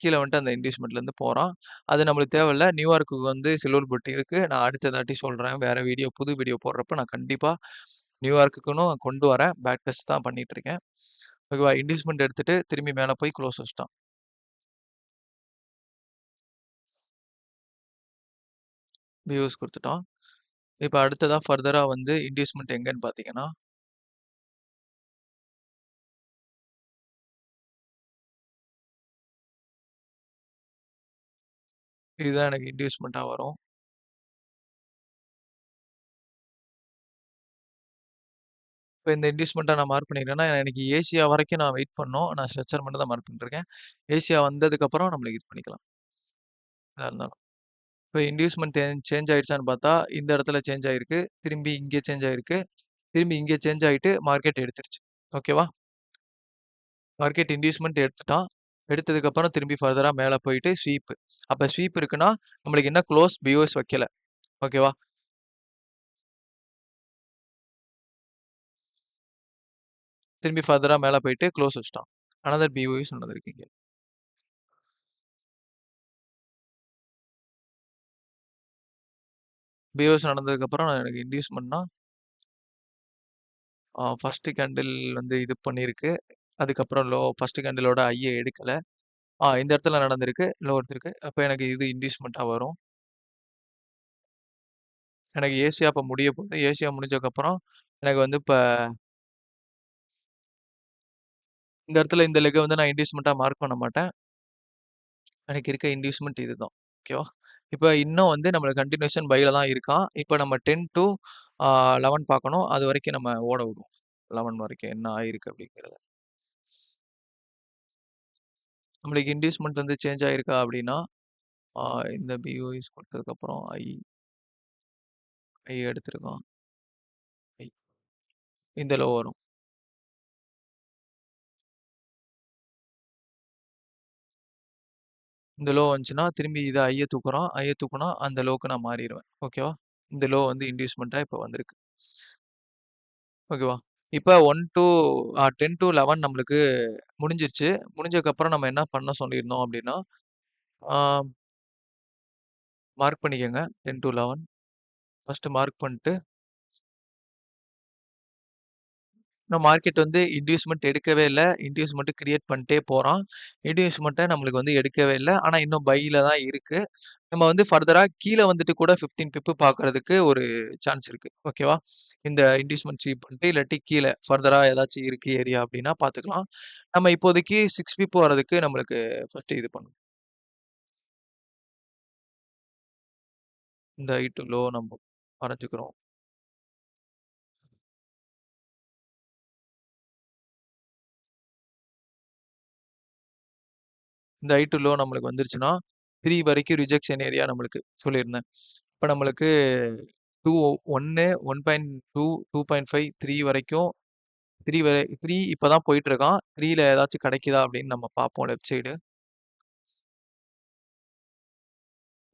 கீழ வந்துட்டு அந்த இன்டியூஸ்மென்ட்லேருந்து போறான். அது நம்மளுக்கு தேவையில்ல. நியூயார்க்குக்கு வந்து சில்வர் புட் இருக்கு. நான் அடுத்த தாட்டி சொல்றேன். வேற வீடியோ புது வீடியோ போடுறப்ப நான் கண்டிப்பா நியூயார்க்குக்குன்னும் கொண்டு வரேன். பேக் டெஸ்ட் தான் பண்ணிட்டு இருக்கேன். ஓகேவா? இன்டியூஸ்மென்ட் எடுத்துட்டு திரும்பி மேல போய் க்ளோஸ் வச்சுட்டான். வியூஸ் குடுத்துட்டான். இப்ப அடுத்ததா ஃபர்தரா வந்து இன்டியூஸ்மென்ட் எங்கன்னு பார்த்தீங்கன்னா, இதுதான் எனக்கு இன்டியூஸ்மென்ட்டா வரும். இப்ப இந்த இன்டியூஸ்மென்ட்டா நான் மார்க் பண்ணிக்கிறேன்னா, எனக்கு ஏசியா வரைக்கும் நான் வெயிட் பண்ணணும். நான் ஸ்ட்ரெச்சர் மட்டும் தான் மார்க் பண்ணிருக்கேன். ஏசியா வந்ததுக்கப்புறம் நம்மளுக்கு இது பண்ணிக்கலாம். எதா இருந்தாலும். இப்ப இன்டியூஸ்மென்ட் சேஞ்ச் ஆயிடுச்சான்னு பார்த்தா, இந்த இடத்துல சேஞ்ச் ஆயிருக்கு. திரும்பி இங்க சேஞ்ச் ஆயிருக்கு. திரும்பி இங்க சேஞ்ச் ஆயிட்டு மார்க்கெட் எடுத்துருச்சு. ஓகேவா? மார்க்கெட் இன்டியூஸ்மென்ட் எடுத்துட்டான். எடுத்ததுக்கப்புறம் திரும்பி ஃபர்தரா மேல போயிட்டு ஸ்வீப். அப்ப ஸ்வீப் இருக்குன்னா, நம்மளுக்கு இன்னும் க்ளோஸ் பிஓஎஸ் வைக்கல. ஓகேவா? திரும்பி ஃபர்தரா மேல போயிட்டு க்ளோஸ் வச்சுட்டான். அனதர் பிஓஎஸ் நடந்திருக்கு இங்க. பிஓஎஸ் நடந்ததுக்கப்புறம் எனக்கு இன்டியூஸ்மென்ட்னா, ஃபர்ஸ்ட் கேண்டில் வந்து இது பண்ணியிருக்கு. அதுக்கப்புறம் ஃபர்ஸ்ட் கேண்டிலோட ஹைய எடுக்கல. இந்த இடத்துல நடந்திருக்கு. லோ எடுத்திருக்கு. அப்ப எனக்கு இது இன்டியூஸ்மென்ட்டா வரும். எனக்கு ஏசியா அப்ப முடிய போகுது. ஏசியா முடிஞ்சதுக்கப்புறம் எனக்கு வந்து இப்ப இந்த இடத்துல இந்த லெக்க வந்து நான் இன்டியூஸ்மென்ட்டா மார்க் பண்ண மாட்டேன். எனக்கு இருக்க இன்டியூஸ்மென்ட் இதுதான். ஓகேவா? இப்ப இன்னும் வந்து நம்மளுக்கு கன்டினியூஷன் பைல தான் இருக்கான். இப்ப நம்ம 10 டூ 11 பார்க்கணும். அது வரைக்கும் நம்ம ஓட விடுவோம். 11 வரைக்கும் என்ன ஆயிருக்கு அப்படிங்கிறத. நம்மளுக்கு இன்டியூஸ்மென்ட் வந்து சேஞ்ச் ஆயிருக்கா அப்படின்னா, ஆ இந்த பிஓஎஸ் கொடுத்ததுக்கப்புறம் ஐ எடுத்திருக்கான். ஐ இந்த லோ வரும். இந்த லோ வந்துச்சுன்னா, திரும்பி இத ஐய தூக்குறான். ஐய தூக்குனா அந்த லோக்கு நான் மாறிருவேன். ஓகேவா? இந்த லோ வந்து இன்டியூஸ்மென்ட்டா இப்ப வந்திருக்கு. ஓகேவா? இப்ப 1 டூ 10 டூ 11 நம்மளுக்கு முடிஞ்சிருச்சு. முடிஞ்சதுக்கப்புறம் நம்ம என்ன பண்ண சொல்லியிருந்தோம் அப்டின்னா, ஆ மார்க் பண்ணிக்கங்க. 10 டூ 11 ஃபர்ஸ்ட் மார்க் பண்ணிட்டு, இன்னும் மார்க்கெட் வந்து இன்டியூஸ்மென்ட் எடுக்கவே இல்ல. இன்டியூஸ்மென்ட் கிரியேட் பண்ணிட்டே போறான். இன்டியூஸ்மென்ட்ட நம்மளுக்கு வந்து எடுக்கவே இல்ல. ஆனா இன்னும் பைல தான் இருக்கு. நம்ம வந்து ஃபர்தரா கீழ வந்துட்டு கூட 15 பிப் பார்க்கறதுக்கு ஒரு சான்ஸ் இருக்கு. ஓகேவா? இந்த இன்டியூஸ்மென்ட் ஸ்வீப் பண்ணிட்டு இல்லாட்டி கீழ ஃபர்தரா ஏதாச்சும் இருக்கு ஏரியா அப்டின்னா பார்த்துக்கலாம். நம்ம இப்போதைக்கு 6 பிப் வரதுக்கு நம்மளுக்கு ஃபர்ஸ்ட் இது பண்ணணும். இந்த ஹை டூ லோ நம்ம வரைஞ்சுக்கிறோம். இந்த ஹை டூ லோ நம்மளுக்கு வந்துருச்சுன்னா, 3 வரைக்கும் ரிஜெக்ஷன் ஏரியா நம்மளுக்கு சொல்லியிருந்தேன். இப்ப நம்மளுக்கு 2 1 1.2 2.5 3 வரைக்கும் 3 3 இப்ப தான் போயிட்டு இருக்கான். 3ல ஏதாச்சும் கிடைக்குதா அப்படின்னு நம்ம பார்ப்போம் லெஃப்ட் சைடு.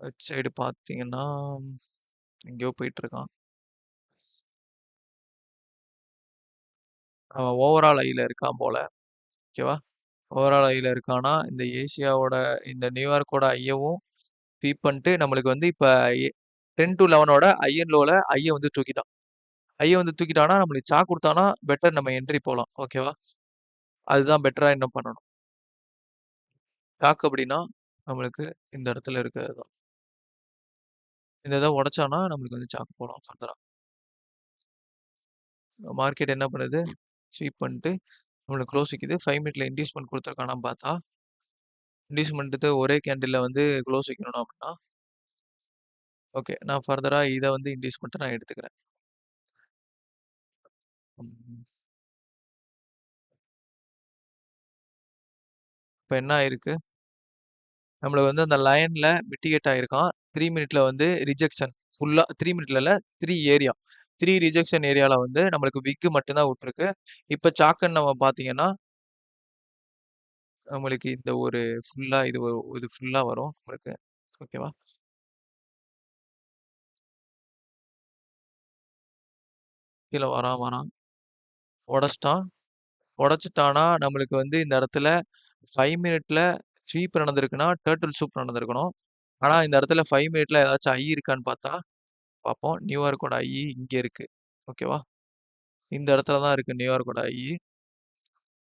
லெஃப்ட் சைடு பார்த்தீங்கன்னா, எங்கேயோ போயிட்டு இருக்கான். அவன் ஓவரால் ஹைல இருக்கான் போல. ஓகேவா? ஓவரால் ஹைல இருக்கான்னா, இந்த ஏசியாவோட இந்த நியூயார்க்கோட ஹையவும் ஸ்வீப் பண்ணிட்டு நம்மளுக்கு வந்து இப்ப 10 டூ 11ஓட ஹை அண்ட் லோல ஹைய வந்து தூக்கிட்டான். ஹைய வந்து தூக்கிட்டான்னா, நம்மளுக்கு சாக் குடுத்தான்னா, பெட்டர் நம்ம என்ட்ரி போலாம். ஓகேவா? அதுதான் பெட்டரா இன்னும் பண்ணணும். சாக் அப்படின்னா, நம்மளுக்கு இந்த இடத்துல இருக்கிறது தான். இந்த இத உடைச்சான்னா, நம்மளுக்கு வந்து சாக் போலாம் ஃபர்தரா. மார்க்கெட் என்ன பண்ணுது? ஸ்வீப் பண்ணிட்டு நம்மளுக்கு க்ளோஸ் விக்குது. 5 மினிட்ல இன்டியூஸ்மென்ட் குடுத்துருக்கானான்னு பார்த்தா, இன்டியூஸ்மென்ட்க்கு ஒரே கேண்டில்ல வந்து க்ளோஸ் விக்கணும் அப்படின்னா, ஓகே. நான் ஃபர்தரா இத வந்து இன்டியூஸ்மென்ட்ட நான் எடுத்துக்கிறேன். ம். இப்ப என்ன ஆயிருக்கு? நம்மளுக்கு வந்து அந்த லைன்ல மிட்டிகேட் ஆயிருக்கான். 3 மினிட்ல வந்து ரிஜெக்ஷன் ஃபுல்லா 3 மினிட்ல இல்ல 3 ஏரியா. 3 ரிஜெக்ஷன் ஏரியால வந்து நம்மளுக்கு விக் மட்டும் தான் விட்டுருக்கு. இப்ப சாக்குன்னு நம்ம பார்த்தீங்கன்னா, நம்மளுக்கு இந்த ஒரு ஃபுல்லா இது ஃபுல்லா வரும் நம்மளுக்கு. ஓகேவா? கீழ வரான் வரான். உடைச்சுட்டான். உடைச்சுட்டான்னா, நம்மளுக்கு வந்து இந்த இடத்துல 5 மினிட்ல ஸ்வீப் நடந்திருக்குன்னா, டர்ட்டில் சூப் நடந்திருக்கணும். ஆனா இந்த இடத்துல 5 மினிட்ல ஏதாச்சும் ஐ இருக்கான்னு பார்த்தா, பார்ப்போம். நியூயார்க்கோட ஐ இங்க இருக்கு. ஓகேவா? இந்த இடத்துல தான் இருக்கு நியூயார்க்கோட ஐ.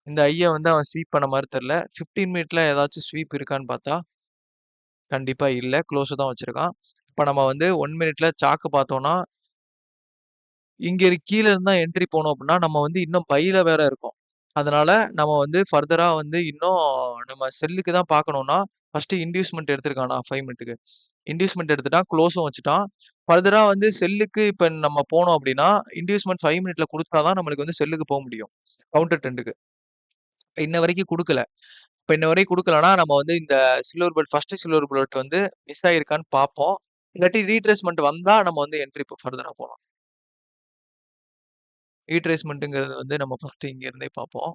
இந்த ஐய வந்து அவன் ஸ்வீப் பண்ண மாரி தெரியல. 15 மினிட்ல ஏதாச்சும் ஸ்வீப் இருக்கான்னு பார்த்தா, கண்டிப்பா இல்ல. க்ளோஸ்ல தான் வச்சிருக்கான். இப்ப நம்ம வந்து 1 மினிட்ல சார்ட் பார்த்தோம்னா, இங்க கீழ இருந்தா என்ட்ரி போனோம் அப்படின்னா, நம்ம வந்து இன்னும் பைல வேற இருக்கோம். அதனால நம்ம வந்து ஃபர்தரா வந்து இன்னும் நம்ம செல்லுக்கு தான் பார்க்கணும்னா, ஃபர்ஸ்ட் இன்டியூஸ்மென்ட் எடுத்திருக்கானா 5 மினிட்க்கு. இன்டியூஸ்மென்ட் எடுத்துட்டான், க்ளோஸும் வச்சுட்டான். ஃபர்தரா வந்து செல்லுக்கு இப்ப நம்ம போனோம் அப்படின்னா, இன்டியூஸ்மென்ட் 5 மினிட்ல குடுத்தா தான் நம்மளுக்கு வந்து செல்லுக்கு போ முடியும். கவுண்டர் ட்ரெண்டுக்கு. இன்ன வரைக்கும் குடுக்கல. இப்ப இன்ன வரைக்கும் குடுக்கலன்னா, நம்ம வந்து இந்த சில்வர் புல்லட் சில்வர் புல்லட் வந்து மிஸ் ஆயிருக்கான்னு பார்ப்போம். இல்லாட்டி ரீட்ரேஸ்மென்ட் வந்தா நம்ம வந்து என்ட்ரி ஃபர்தரா போலாம். ரீட்ரேஸ்மென்ட்ங்கிறது வந்து நம்ம ஃபர்ஸ்ட் இங்க இருந்தே பார்ப்போம்.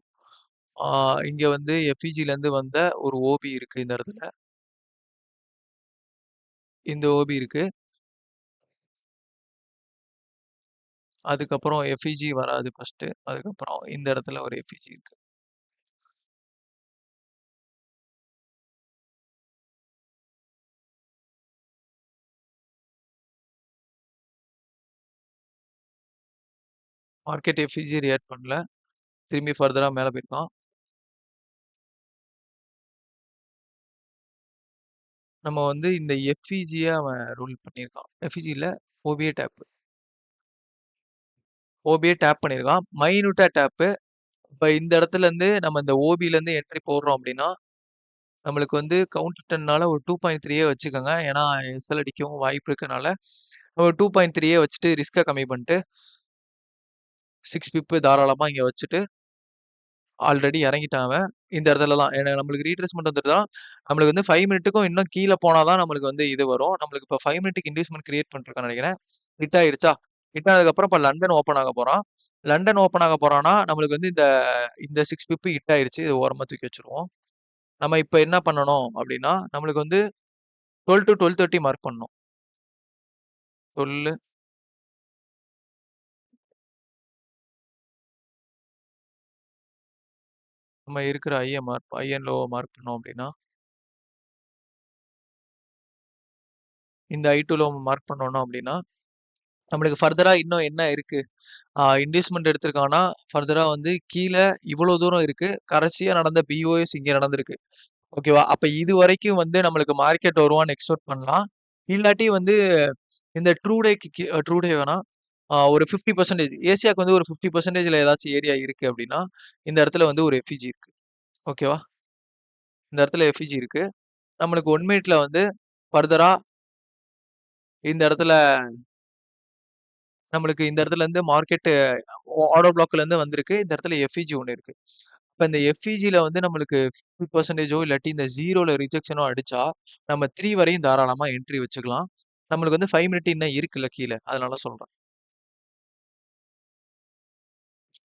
ஆ இங்க வந்து எஃப்இஜிலேருந்து வந்த ஒரு ஓபி இருக்கு இந்த இடத்துல. இந்த ஓபி இருக்கு. அதுக்கப்புறம் எஃப்இஜி வராது ஃபர்ஸ்ட்டு. அதுக்கப்புறம் இந்த இடத்துல ஒரு எஃப்இஜி இருக்கு. மார்க்கெட் எஃப்இஜி ரியாக்ட் பண்ணல. திரும்பி ஃபர்தரா மேல போயிருக்கான். நம்ம வந்து இந்த எஃப்இஜிய அவன் ரூல் பண்ணியிருக்கான். எஃப்இஜி இல்ல ஓபியே டேப். ஓபியே டேப் பண்ணியிருக்கான். மைனூட்டா டேப்பு. இப்ப இந்த இடத்துல இருந்து நம்ம இந்த ஓபிலேருந்து என்ட்ரி போடுறோம் அப்படின்னா, நம்மளுக்கு வந்து கவுண்டர் 10னால ஒரு 2.3 வச்சுக்கோங்க. ஏன்னா எஸ்எல் அடிக்கவும் வாய்ப்பு இருக்கனால, ஒரு 2.3 வச்சுட்டு ரிஸ்க கம்மி பண்ணிட்டு 6 பிப் தாராளமா இங்க வச்சுட்டு, ஆல்ரெடி இறங்கிட்டான் அவன். இந்த இடத்துல தான். ஏன்னா நம்மளுக்கு ரீட்ரேஸ்மென்ட் வந்துட்டுனா, நம்மளுக்கு வந்து 5 மினிட்டுக்கும் இன்னும் கீழ போனா தான் நம்மளுக்கு வந்து இது வரும். நம்மளுக்கு இப்ப 5 மினிட்க்கு இன்டியூஸ்மென்ட் கிரியேட் பண்ணிருக்கான்னு நெனைக்கிறேன். ஹிட் ஆயிருச்சா? ஹிட் ஆனதுக்கப்புறம் இப்ப லண்டன் ஓப்பன் ஆக போறான். லண்டன் ஓப்பன் ஆக போறான்னா, நம்மளுக்கு வந்து இந்த இந்த 6 பிப் ஹிட் ஆயிருச்சு. இத ஓரமா தூக்கி வச்சுருவோம். நம்ம இப்ப என்ன பண்ணணும் அப்டின்னா, நம்மளுக்கு வந்து 12 டூ 12:30 மார்க் பண்ணணும். 12 நம்ம இருக்கிற ஐஎன் லோவ மார்க் பண்ணோம் அப்டின்னா, இந்த I2 லோ மார்க் பண்ணோம் அப்டின்னா, நம்மளுக்கு ஃபர்தரா இன்னும் என்ன இருக்கு? இன்டியூஸ்மென்ட் எடுத்திருக்கான்னா, ஃபர்தரா வந்து கீழ இவ்வளோ தூரம் இருக்கு. கடைசியா நடந்த பிஓஎஸ் இங்க நடந்திருக்கு. ஓகேவா? அப்ப இதுவரைக்கும் வந்து நம்மளுக்கு மார்க்கெட் வருவான்னு எக்ஸ்பெக்ட் பண்ணலாம். இல்லாட்டி வந்து இந்த ட்ரூ டே வேணாம். ஒரு 50% ஏசியாக்கு வந்து ஒரு 50%ல ஏதாச்சும் ஏரியா இருக்கு அப்டின்னா, இந்த இடத்துல வந்து ஒரு எஃப்இஜி இருக்கு. ஓகேவா? இந்த இடத்துல எஃப்இஜி இருக்கு. நம்மளுக்கு 1 மினிட்ல வந்து ஃபர்தரா இந்த இடத்துல நம்மளுக்கு இந்த இடத்துல இருந்து மார்க்கெட் ஆர்டர் பிளாக்ல இருந்து வந்திருக்கு. இந்த இடத்துல எஃப்இஜி ஒண்ணு இருக்கு. இப்ப இந்த எஃப்இஜில வந்து நம்மளுக்கு 50%ஓ இல்லாட்டி இந்த 0ல ரிஜெக்ஷனோ அடிச்சா, நம்ம 3 வரையும் தாராளமா என்ட்ரி வச்சுக்கலாம். நம்மளுக்கு வந்து 5 மினிட் இன்னும் இருக்குல்ல கீழ. அதனால சொல்றேன்.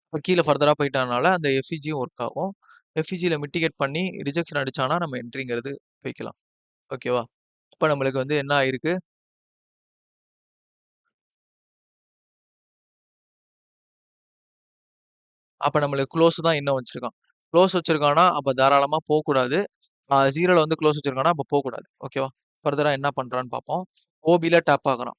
இப்ப கீழ ஃபர்தரா போயிட்டனால அந்த எஃப்இஜியும் ஒர்க் ஆகும். எஃப்இஜில மிட்டிகேட் பண்ணி ரிஜெக்ஷன் அடிச்சானா நம்ம என்ட்ரிங்கிறது வைக்கலாம். ஓகேவா? இப்ப நம்மளுக்கு வந்து என்ன ஆயிருக்கு? அப்ப நம்மளுக்கு குளோஸ் தான் இன்னும் வச்சிருக்கான். குளோஸ் வச்சிருக்கான்னா, அப்ப தாராளமா போக்கூடாது. 0ல வந்து குளோஸ் வச்சிருக்கான்னா, அப்ப போக்கூடாது. ஓகேவா? ஃபர்தரா என்ன பண்றான்னு பார்ப்போம். ஓபில டேப் ஆகுறான்.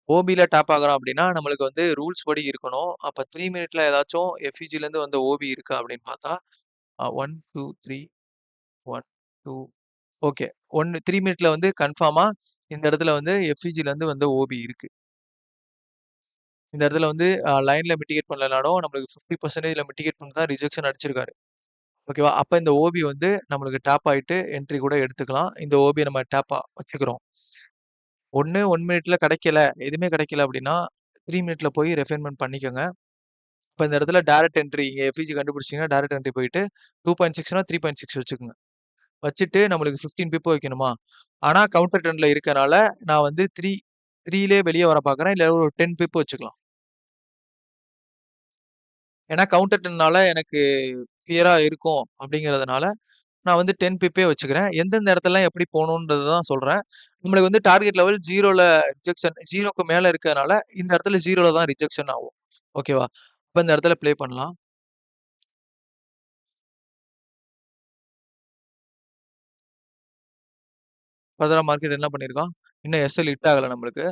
ஓபில டேப் ஆகுறான் அப்டின்னா, நம்மளுக்கு வந்து ரூல்ஸ் படி இருக்கணும். அப்ப 3 மினிட்ல ஏதாச்சும் எஃப்இஜிலேருந்து வந்த ஓபி இருக்கா அப்டின்னு பார்த்தா, 1, 2, 3, 1, 2 ஓகே. 3 மினிட்ல வந்து கன்ஃபார்மா இந்த இடத்துல வந்து எஃப்இஜிலேருந்து வந்த ஓபி இருக்கு. இந்த இடத்துல வந்து லைன்ல மிட்டிகேட் பண்ணலனாலும் நம்மளுக்கு 50%ல மிட்டிகேட் பண்ணி தான் ரிஜெக்ஷன் அடிச்சிருக்காரு. ஓகேவா? அப்ப இந்த ஓபி வந்து நம்மளுக்கு டேப் ஆயிட்டு என்ட்ரி கூட எடுத்துக்கலாம். இந்த ஓபிய நம்ம டேப்பா வச்சுக்கிறோம். 1 மினிட்ல கிடைக்கல, எதுவுமே கிடைக்கல அப்டின்னா, 3 மினிட்ல போய் ரெஃபைன்மென்ட் பண்ணிக்கங்க. இப்ப இந்த இடத்துல டைரக்ட் என்ட்ரி இங்க எஃப்இஜி கண்டுபிடிச்சிட்டீங்கன்னா, டைரக்ட் என்ட்ரி போயிட்டு 2.6னா 3.6 வச்சுக்கங்க. வச்சுட்டு நம்மளுக்கு 15 பிப் வைக்கணுமா? ஆனா கவுண்டர் ட்ரெண்ட்ல இருக்கனால, நான் வந்து 3லயே வெளிய வர பார்க்குறேன். இல்ல ஒரு 10 பிப் வச்சுக்கலாம். ஏன்னா கவுண்டர் ட்ரெண்ட்னால எனக்கு ஃபியரா இருக்கும் அப்டிங்கிறதுனால, நான் வந்து 10 பிப்பே வச்சுக்கிறேன். எந்தெந்த இடத்துலலாம் எப்படி போணும்ன்றத தான் சொல்றேன். நம்மளுக்கு வந்து டார்கெட் லெவல் 0ல ரிஜெக்ஷன் 0க்கு மேல இருக்கறனால, இந்த இடத்துல 0ல தான் ரிஜெக்ஷன் ஆகும். ஓகேவா? அப்ப இந்த இடத்துல ப்ளே பண்ணலாம். ஃபர்தரா மார்க்கெட் என்ன பண்ணியிருக்கான்? இன்னும் எஸ்எல் ஹிட் ஆகல நம்மளுக்கு.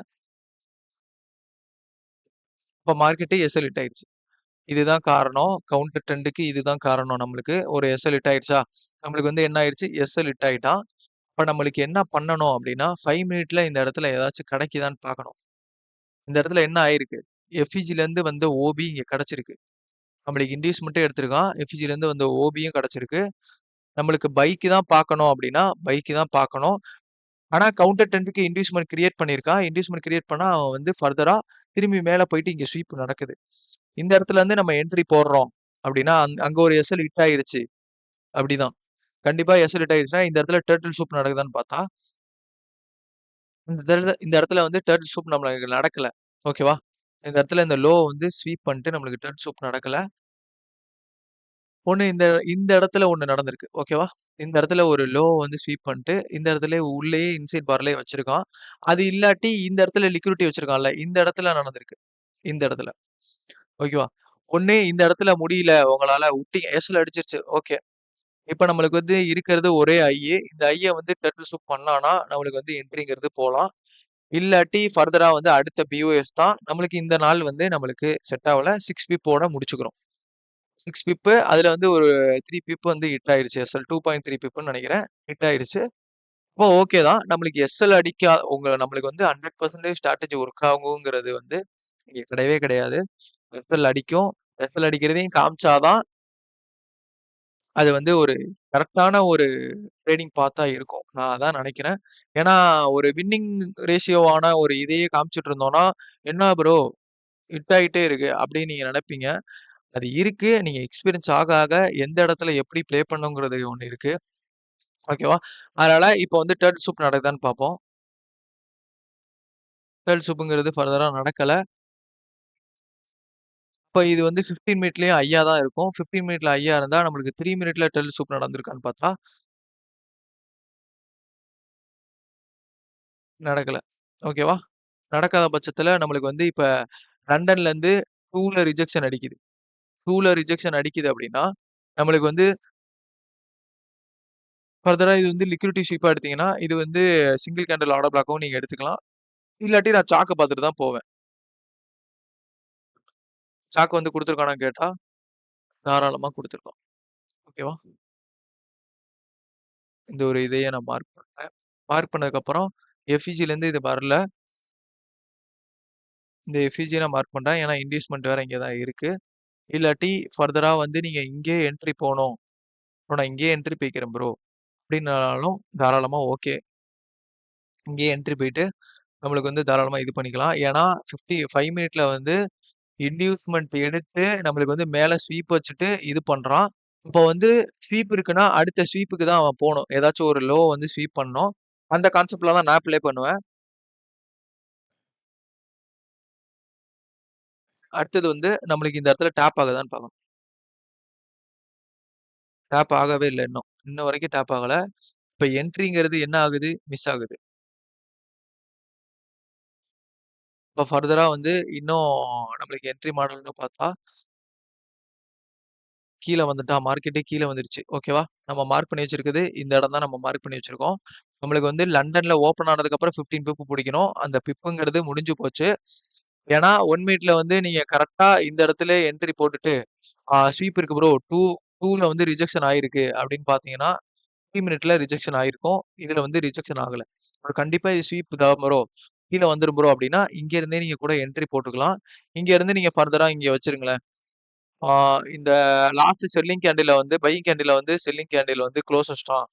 இப்ப மார்க்கெட் எஸ்எல் ஹிட் ஆயிடுச்சு. இதுதான் காரணம். கவுண்டர் ட்ரெண்டுக்கு இதுதான் காரணம் நம்மளுக்கு. ஒரு எஸ்எல் ஹிட் ஆயிடுச்சா? நம்மளுக்கு வந்து என்ன ஆயிடுச்சு? எஸ்எல் ஹிட் ஆயிட்டான். இப்ப நம்மளுக்கு என்ன பண்ணணும் அப்டின்னா, 5 மினிட்ல இந்த இடத்துல ஏதாச்சும் கிடைக்குதான்னு பார்க்கணும். இந்த இடத்துல என்ன ஆயிருக்கு? எஃப்இஜிலேருந்து வந்த ஓபி இங்க கிடைச்சிருக்கு. நம்மளுக்கு இண்டியூஸ் மட்டும் எடுத்திருக்கான். எஃப்இஜிலேருந்து வந்த ஓபியும் கிடைச்சிருக்கு. நம்மளுக்கு பைக்கு தான் பார்க்கணும் அப்படின்னா, பைக்கு தான் பார்க்கணும். ஆனா கவுண்டர் 10க்கு இன்டியூஸ்மென்ட் கிரியேட் பண்ணியிருக்கான். இன்டியூஸ்மென்ட் கிரியேட் பண்ணா அவன் வந்து ஃபர்தரா திரும்பி மேல போயிட்டு இங்க ஸ்வீப் நடக்குது. இந்த இடத்துல இருந்து நம்ம என்ட்ரி போடுறோம் அப்படின்னா, அங்க ஒரு எஸ்எல் ஹிட் ஆயிருச்சு. அப்படிதான். கண்டிப்பா எஸ்எல் ஹிட் ஆயிருச்சுன்னா, இந்த இடத்துல டர்ட்டில் சூப் நடக்குதான்னு பார்த்தா, இந்த இடத்துல வந்து டர்ட்டில் சூப் நம்மளுக்கு நடக்கல. ஓகேவா? இந்த இடத்துல இந்த லோ வந்து ஸ்வீப் பண்ணிட்டு நம்மளுக்கு டர்ட்டில் சூப் நடக்கல. ஒண்ணு இந்த இந்த இடத்துல ஒண்ணு நடந்திருக்கு. ஓகேவா? இந்த இடத்துல ஒரு லோ வந்து ஸ்வீப் பண்ணிட்டு, இந்த இடத்துல உள்ளேயே இன்சைட் பார்லயே வச்சிருக்கான். அது இல்லாட்டி இந்த இடத்துல லிக்விடிட்டி வச்சிருக்கான்ல, இந்த இடத்துல நடந்திருக்கு. இந்த இடத்துல. ஓகேவா? ஒண்ணு இந்த இடத்துல முடியல உங்களால விட்டீங்க. எஸ்ல அடிச்சிருச்சு. ஓகே. இப்ப நம்மளுக்கு வந்து இருக்கிறது ஒரே இந்த ஐய வந்து டர்ட்டில் சூப் பண்ணானா, நம்மளுக்கு வந்து என்ட்ரிங்கிறது போலாம். இல்லாட்டி ஃபர்தரா வந்து அடுத்த பிஓஎஸ் தான். நம்மளுக்கு இந்த நாள் வந்து நம்மளுக்கு செட் ஆவல. 6 பிப்போட முடிச்சுக்கிறோம். 6 பிப்பு அதுல வந்து ஒரு 3 பிப் வந்து ஹிட் ஆயிடுச்சு. எஸ்எல் 2.3 பிப்ன்னு நெனைக்கிறேன். ஹிட் ஆயிடுச்சு. அப்போ ஓகே தான். நம்மளுக்கு எஸ்எல் நம்மளுக்கு வந்து 100% ஸ்ட்ராட்டஜி ஒர்க் ஆகுங்கிறது வந்து இங்க கிடையவே கிடையாது. எஸ்எல் அடிக்கும். எஸ்எல் அடிக்கிறதையும் காமிச்சா தான் அது வந்து ஒரு கரெக்ட்டான ஒரு ட்ரேடிங் பாத்தா இருக்கும். நான் அதான் நெனைக்கிறேன். ஏன்னா, ஒரு வின்னிங் ரேஷியோவான ஒரு இதையே காமிச்சுட்டு இருந்தோம்னா, "என்ன ப்ரோ ஹிட் ஆயிட்டே இருக்கு" அப்படின்னு நீங்க நெனைப்பீங்க. அது இருக்கு. நீங்க எக்ஸ்பீரியன்ஸ் ஆக ஆக எந்த இடத்துல எப்படி ப்ளே பண்ணணுங்கிறது ஒண்ணு இருக்கு. ஓகேவா? அதனால இப்ப வந்து டர்ட்டில் சூப் நடக்குதான்னு பார்ப்போம். டர்ட்டில் சூப்ங்கிறது ஃபர்தரா நடக்கல. இப்ப இது வந்து 15 மினிட்லயும் ஹையா தான் இருக்கும். 15 மினிட்ல ஹையா இருந்தா நம்மளுக்கு 3 மினிட்ல டர்ட்டில் சூப் நடந்திருக்கான்னு பார்த்தா, நடக்கல. ஓகேவா? நடக்காத பட்சத்துல நம்மளுக்கு வந்து இப்ப லண்டன்லருந்து 2ல ரிஜெக்ஷன் அடிக்குது. 2ல ரிஜெக்ஷன் அடிக்குது அப்படின்னா, நம்மளுக்கு வந்து ஃபர்தரா இது வந்து லிக்விடிட்டி ஸ்வீப்பா எடுத்தீங்கன்னா, இது வந்து சிங்கிள் கேண்டில் ஆர்டர் பிளாக்காவும் நீங்க எடுத்துக்கலாம். இல்லாட்டி நான் சார்ட்ட பார்த்துட்டு தான் போவேன். சாக் வந்து குடுத்துருக்கானான்னு கேட்டா, தாராளமா குடுத்துருக்கான். ஓகேவா? இந்த ஒரு இதையே நான் மார்க் பண்றேன். மார்க் பண்ணதுக்கப்புறம் எஃப்இஜிலேருந்து இது வரல. இந்த எஃப்இஜிய நான் மார்க் பண்றேன். ஏன்னா இன்டியூஸ்மென்ட் வேற இங்க தான் இருக்கு. இல்லாட்டி ஃபர்தரா வந்து நீங்க இங்கேயே என்ட்ரி போணும். ப்ரோ நான் இங்கேயே என்ட்ரி போய்க்கிறேன் ப்ரோ. அப்படின்னாலும் தாராளமா ஓகே. இங்கேயே என்ட்ரி போயிட்டு நம்மளுக்கு வந்து தாராளமா இது பண்ணிக்கலாம். ஏன்னா 5 மினிட்ல வந்து இன்டியூஸ்மென்ட் எடுத்து நம்மளுக்கு வந்து மேல ஸ்வீப் வச்சுட்டு இது பண்றான். இப்போ வந்து ஸ்வீப் இருக்குன்னா, அடுத்த ஸ்வீப்புக்கு தான் அவன் போணும். ஏதாச்சும் ஒரு லோ வந்து ஸ்வீப் பண்ணணும். அந்த கான்செப்ட்ல தான் நான் ப்ளே பண்ணுவேன். அடுத்தது வந்து நம்மளுக்கு இந்த இடத்துல டேப் ஆகுதான்னு பார்க்கணும். டேப் ஆகவே இல்ல இன்னும். இன்ன வரைக்கும் டேப் ஆகல. இப்ப என்ட்ரிங்கிறது என்ன ஆகுது? மிஸ் ஆகுது. இப்ப ஃபர்தரா வந்து இன்னும் நம்மளுக்கு என்ட்ரி மாடல்ன்னு பார்த்தா, கீழ வந்துட்டா மார்க்கெட்டே கீழ வந்துருச்சு. ஓகேவா? நம்ம மார்க் பண்ணி வச்சிருக்குது இந்த இடம் தான் நம்ம மார்க் பண்ணி வச்சிருக்கோம். நம்மளுக்கு வந்து லண்டன்ல ஓப்பன் ஆனதுக்கப்புறம் 15 பிப் புடிக்கணும். அந்த பிப்புங்கிறது முடிஞ்சு போச்சு. ஏன்னா, 1 மினிட்ல வந்து நீங்க கரெக்ட்டா இந்த இடத்துல என்ட்ரி போட்டுட்டு, ஸ்வீப் இருக்கு ப்ரோ. 2ல வந்து ரிஜெக்ஷன் ஆயிருக்கு அப்படின்னு பார்த்தீங்கன்னா, 3 மினிட்ல ரிஜெக்ஷன் ஆயிருக்கும். இதுல வந்து ரிஜெக்ஷன் ஆகல. கண்டிப்பா இது ஸ்வீப் தான் ப்ரோ. கீழ வந்துரும் ப்ரோ அப்படின்னா, இங்க இருந்தே நீங்க கூட என்ட்ரி போட்டுக்கலாம். இங்க இருந்து நீங்க ஃபர்தரா இங்க வச்சிருங்களேன். ஆ இந்த லாஸ்ட் செல்லிங் கேண்டில்ல வந்து பையிங் கேண்டில்ல வந்து செல்லிங் கேண்டில் வந்து க்ளோஸ் வச்சுட்டான்.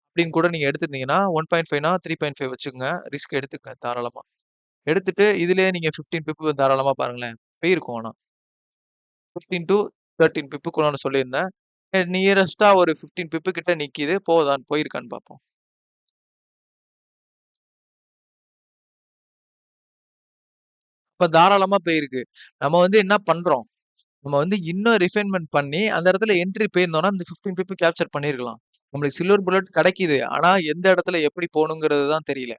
அப்படின்னு கூட நீங்க எடுத்திருந்தீங்கன்னா, 1.5னா 3.5 வச்சுக்கங்க. ரிஸ்க் எடுத்துக்கங்க தாராளமா. எடுத்துட்டு இதுலயே நீங்க 15 பிப் தாராளமா பாருங்களேன். போயிருக்கும் ஆனா. 15 டூ 13 பிப்புக்குள்ள நான் சொல்லியிருந்தேன். நியரஸ்ட்டா ஒரு 15 பிப்பு கிட்ட நிக்கிது. போயிருக்கான்னு பார்ப்போம். இப்ப தாராளமா போயிருக்கு. நம்ம வந்து என்ன பண்றோம்? நம்ம வந்து இன்னும் ரிஃபைன்மென்ட் பண்ணி, அந்த இடத்துல என்ட்ரி போயிருந்தோம்னா, இந்த 15 பிப் கேப்சர் பண்ணியிருக்கலாம். நம்மளுக்கு சில்வர் புல்லட் கிடைக்குது. ஆனா, எந்த இடத்துல எப்படி போணுங்கிறது தான் தெரியல.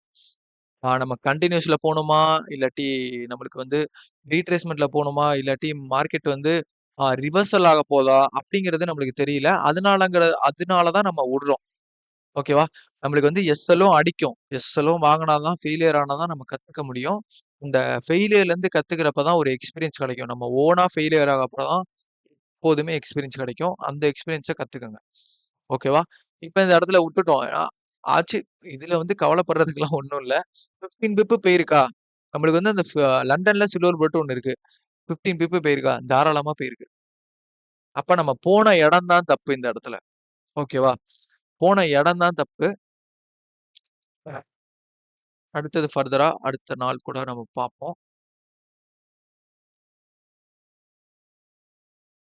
நம்ம கன்டினியூஸ்ல போணுமா? இல்லாட்டி நம்மளுக்கு வந்து ரீட்ரேஸ்மென்ட்ல போணுமா? இல்லாட்டி மார்க்கெட் வந்து ரிவர்சல் ஆக போதா? அப்படிங்கிறது நம்மளுக்கு தெரியல. அதனால தான் நம்ம உட்றோம். ஓகேவா? நம்மளுக்கு வந்து எஸ்எல்லும் அடிக்கும். எஸ்எல்லும் வாங்குனா தான் ஃபெயிலியர் ஆனா தான் நம்ம கத்துக்க முடியும். இந்த ஃபெயிலியர்லேருந்து கத்துக்கிறப்ப தான் ஒரு எக்ஸ்பீரியன்ஸ் கிடைக்கும். நம்ம ஓனா ஃபெயிலியர் ஆகப்ப தான் எப்போதுமே எக்ஸ்பீரியன்ஸ் கிடைக்கும். அந்த எக்ஸ்பீரியன்ஸ கத்துக்கங்க. ஓகேவா? இப்ப இந்த இடத்துல உட்டுட்டோம். ஆச்சு. இதுல வந்து கவலைப்படுறதுக்குலாம் ஒண்ணும் இல்ல. 15 பிப் போயிருக்கா? நம்மளுக்கு வந்து அந்த லண்டன்ல சில்வர் புல்லட் ஒண்ணு இருக்கு. 15 பிப் போயிருக்கா? தாராளமா போயிருக்கு. அப்ப நம்ம போன இடம் தான் தப்பு இந்த இடத்துல. ஓகேவா? போன இடம் தான் தப்பு. அடுத்தது ஃபர்தரா அடுத்த நாள் கூட நம்ம பார்ப்போம்.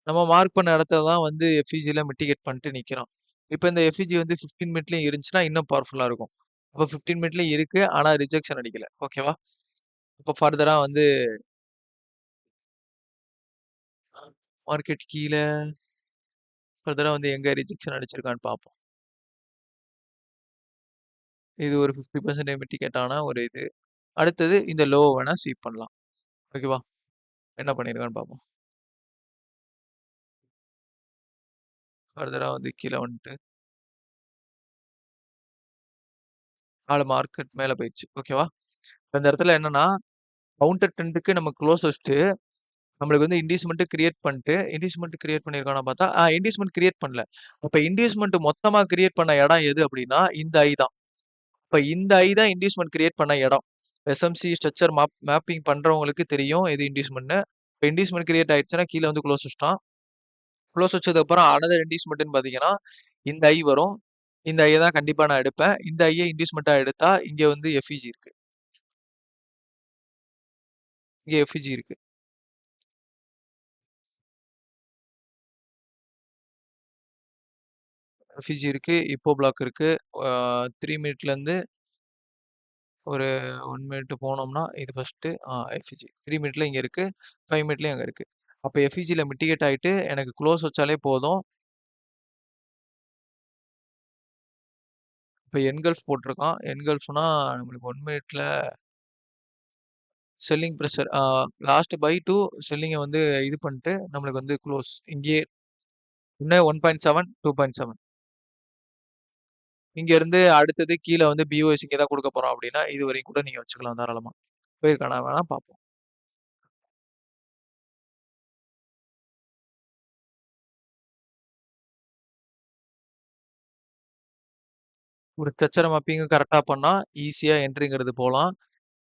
நம்ம மார்க் பண்ண இடத்த தான் வந்து எஃப்இஜில மிட்டிகேட் பண்ணிட்டு நிக்கிறோம். இப்ப இந்த எஃப்இஜி வந்து 15 மினிட்லயும் இருந்துச்சுன்னா இன்னும் பவர்ஃபுல்லா இருக்கும். அப்ப 15 மினிட்லயும் இருக்கு. ஆனா ரிஜெக்ஷன் அடிக்கல. ஓகேவா? இப்ப ஃபர்தரா வந்து மார்க்கெட் கீழ ஃபர்தரா வந்து எங்க ரிஜெக்ஷன் அடிச்சிருக்கான்னு பார்ப்போம். இது ஒரு 50% மிட்டிகேட் ஆன ஒரு இது. அடுத்தது இந்த லோவ வேணா ஸ்வீப் பண்ணலாம். ஓகேவா? என்ன பண்ணியிருக்கான்னு பார்ப்போம். ஃபர்தரா வந்து கீழ வந்துட்டு மார்க்கெட் மேல போயிருச்சு. ஓகேவா? இந்த இடத்துல என்னன்னா, கவுண்டர் ட்ரெண்டுக்கு நம்ம க்ளோஸ் வச்சுட்டு, நம்மளுக்கு வந்து இன்டியூஸ்மென்ட் கிரியேட் பண்ணிட்டு, இன்டியூஸ்மென்ட் கிரியேட் பண்ணியிருக்கானா பார்த்தா, இன்டியூஸ்மென்ட் கிரியேட் பண்ணல. அப்ப இன்டியூஸ்மென்ட் மொத்தமா கிரியேட் பண்ண இடம் எது அப்படின்னா, இந்த ஐ தான். இப்ப இந்த ஐ தான் இன்டியூஸ்மென்ட் கிரியேட் பண்ண இடம். எஸ்எம்சி ஸ்ட்ரக்சர் மேப்பிங் பண்றவங்களுக்கு தெரியும் எது இன்டியூஸ்மென்ட்னு. இப்ப இன்டியூஸ்மென்ட் கிரியேட் ஆயிடுச்சுன்னா, கீழ வந்து க்ளோஸ் வச்சுட்டான். க்ளோஸ் வச்சதுக்கு அப்புறம் அனதர் இன்டியூஸ்மென்ட்ன்னு பார்த்தீங்கன்னா, இந்த ஐ வரும். இந்த ஐய தான் கண்டிப்பா நான் எடுப்பேன். இந்த ஐய இன்டியூஸ்மென்ட்டா எடுத்தா, இங்க வந்து எஃப்இஜி இருக்கு. இங்க எஃப்இஜி இருக்கு. எஃப்இஜி இருக்கு. இப்போ பிளாக் இருக்கு. 3 மினிட்லேருந்து ஒரு 1 மினிட் போனோம்னா, இது ஃபர்ஸ்ட்டு எஃப்இஜி 3 மினிட்ல இங்க இருக்கு. 5 மினிட்லயும் அங்க இருக்கு. அப்ப எஃப்இஜில மிட்டிகேட் ஆயிட்டு எனக்கு க்ளோஸ் வச்சாலே போதும். இப்ப என்கல்ஃப் போட்டிருக்கான். என்கல்ஃப்னா நம்மளுக்கு 1 மினிட்ல selling pressure last by two செல்லிங்க வந்து இது பண்ணிட்டு நம்மளுக்கு வந்து க்ளோஸ். இங்கேயே இன்னும் 1.7, 2.7 இங்க இருந்து அடுத்தது கீழ வந்து பிஓஎஸ் இங்க தான் குடுக்க போறோம் அப்டின்னா, இது வரைக்கும் கூட நீங்க வச்சுக்கலாம் தாராளமா. போயிருக்கானா வேணா பார்ப்போம். ஒரு ஸ்ட்ரக்சர் மேப்பிங் கரெக்ட்டா பண்ணா, ஈஸியா என்ட்ரிங்கிறது போலாம்.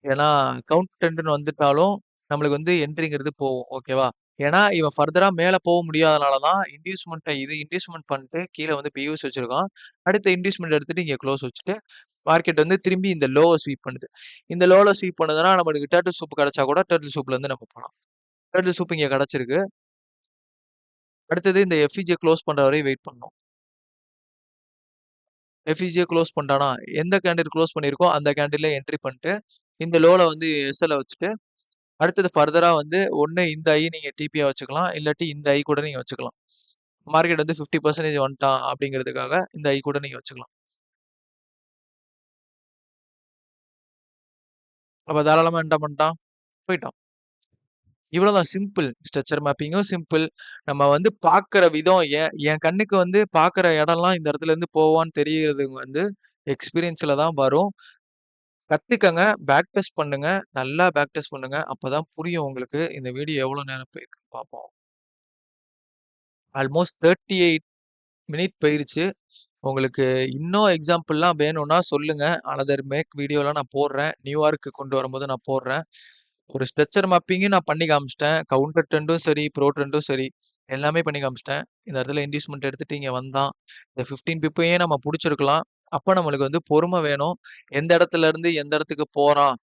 ஏன்னா, கவுண்ட் ட்ரெண்ட்ன்னு வந்துட்டாலும், நம்மளுக்கு வந்து என்ட்ரிங்கிறது போகும். ஓகேவா? ஏன்னா, இவன் ஃபர்தரா மேல போ முடியாதனால தான் இன்டியூஸ்மென்ட் பண்ணிட்டு கீழ வந்து பியூஸ் வச்சிருக்கான். அடுத்த இன்டியூஸ்மென்ட் எடுத்துட்டு இங்க க்ளோஸ் வச்சுட்டு, மார்க்கெட் வந்து திரும்பி இந்த லோவ ஸ்வீப் பண்ணுது. இந்த லோல ஸ்வீப் பண்ணுதுன்னா, நம்மளுக்கு டர்ட்டில் சூப் கிடைச்சா கூட டர்ட்டில் சூப்ல இருந்து நம்ம போலாம். டர்ட்டில் சூப் இங்க கிடைச்சிருக்கு. அடுத்தது இந்த எஃப்இஜிய க்ளோஸ் பண்ற வரையும் வெயிட் பண்ணணும். எஃப்இஜிய க்ளோஸ் பண்ணிட்டானா, எந்த கேண்டில் க்ளோஸ் பண்ணியிருக்கோ அந்த கேண்டில்ல என்ட்ரி பண்ணிட்டு, இந்த லோல வந்து எஸ்எல்ல வச்சுட்டு, அடுத்தது ஃபர்தரா வந்து ஒண்ணு இந்த ஐ நீங்க டிபியா வச்சுக்கலாம். இல்லாட்டி இந்த ஐ கூட நீங்க வச்சுக்கலாம். மார்க்கெட் வந்து 50% வந்துட்டான் அப்படிங்கிறதுக்காக இந்த ஐ கூட நீங்க வச்சுக்கலாம். அப்ப தாராளமா என்ன பண்ணிட்டான்? போயிட்டான். இவ்வளவுதான் சிம்பிள். Structure மேப்பிங்கும் simple. நம்ம வந்து பார்க்கிற விதம் என் கண்ணுக்கு வந்து பார்க்கிற இடம்லாம் இந்த இடத்துல இருந்து போவான்னு தெரியறது வந்து எக்ஸ்பீரியன்ஸ்ல தான் வரும். கத்துக்கங்க. பேக் டெஸ்ட் பண்ணுங்க. நல்லா பேக் டெஸ்ட் பண்ணுங்க. அப்பதான் புரியும் உங்களுக்கு. இந்த வீடியோ எவ்வளவு நேரம் போயிருக்குன்னு பார்ப்போம். ஆல்மோஸ்ட் 38 மினிட் போயிருச்சு. உங்களுக்கு இன்னும் எக்ஸாம்பிள்லாம் வேணும்னா சொல்லுங்க. அனதர் வீடியோலாம் நான் போடுறேன். நியூயார்க்கு கொண்டு வரும்போது நான் போடுறேன். ஒரு ஸ்ட்ரக்சர் மேப்பிங்கும் நான் பண்ணி காமிச்சிட்டேன். கவுண்டர் ட்ரெண்டும் சரி, ப்ரோ ட்ரெண்டும் சரி, எல்லாமே பண்ணி காமிச்சிட்டேன். இந்த இடத்துல இன்டியூஸ்மென்ட் எடுத்துட்டு இங்க வந்தான். இந்த 15 பிப்பையே நம்ம புடிச்சிருக்கலாம். அப்ப நம்மளுக்கு வந்து பொறுமை வேணும். எந்த இடத்துல இருந்து எந்த இடத்துக்கு போறான்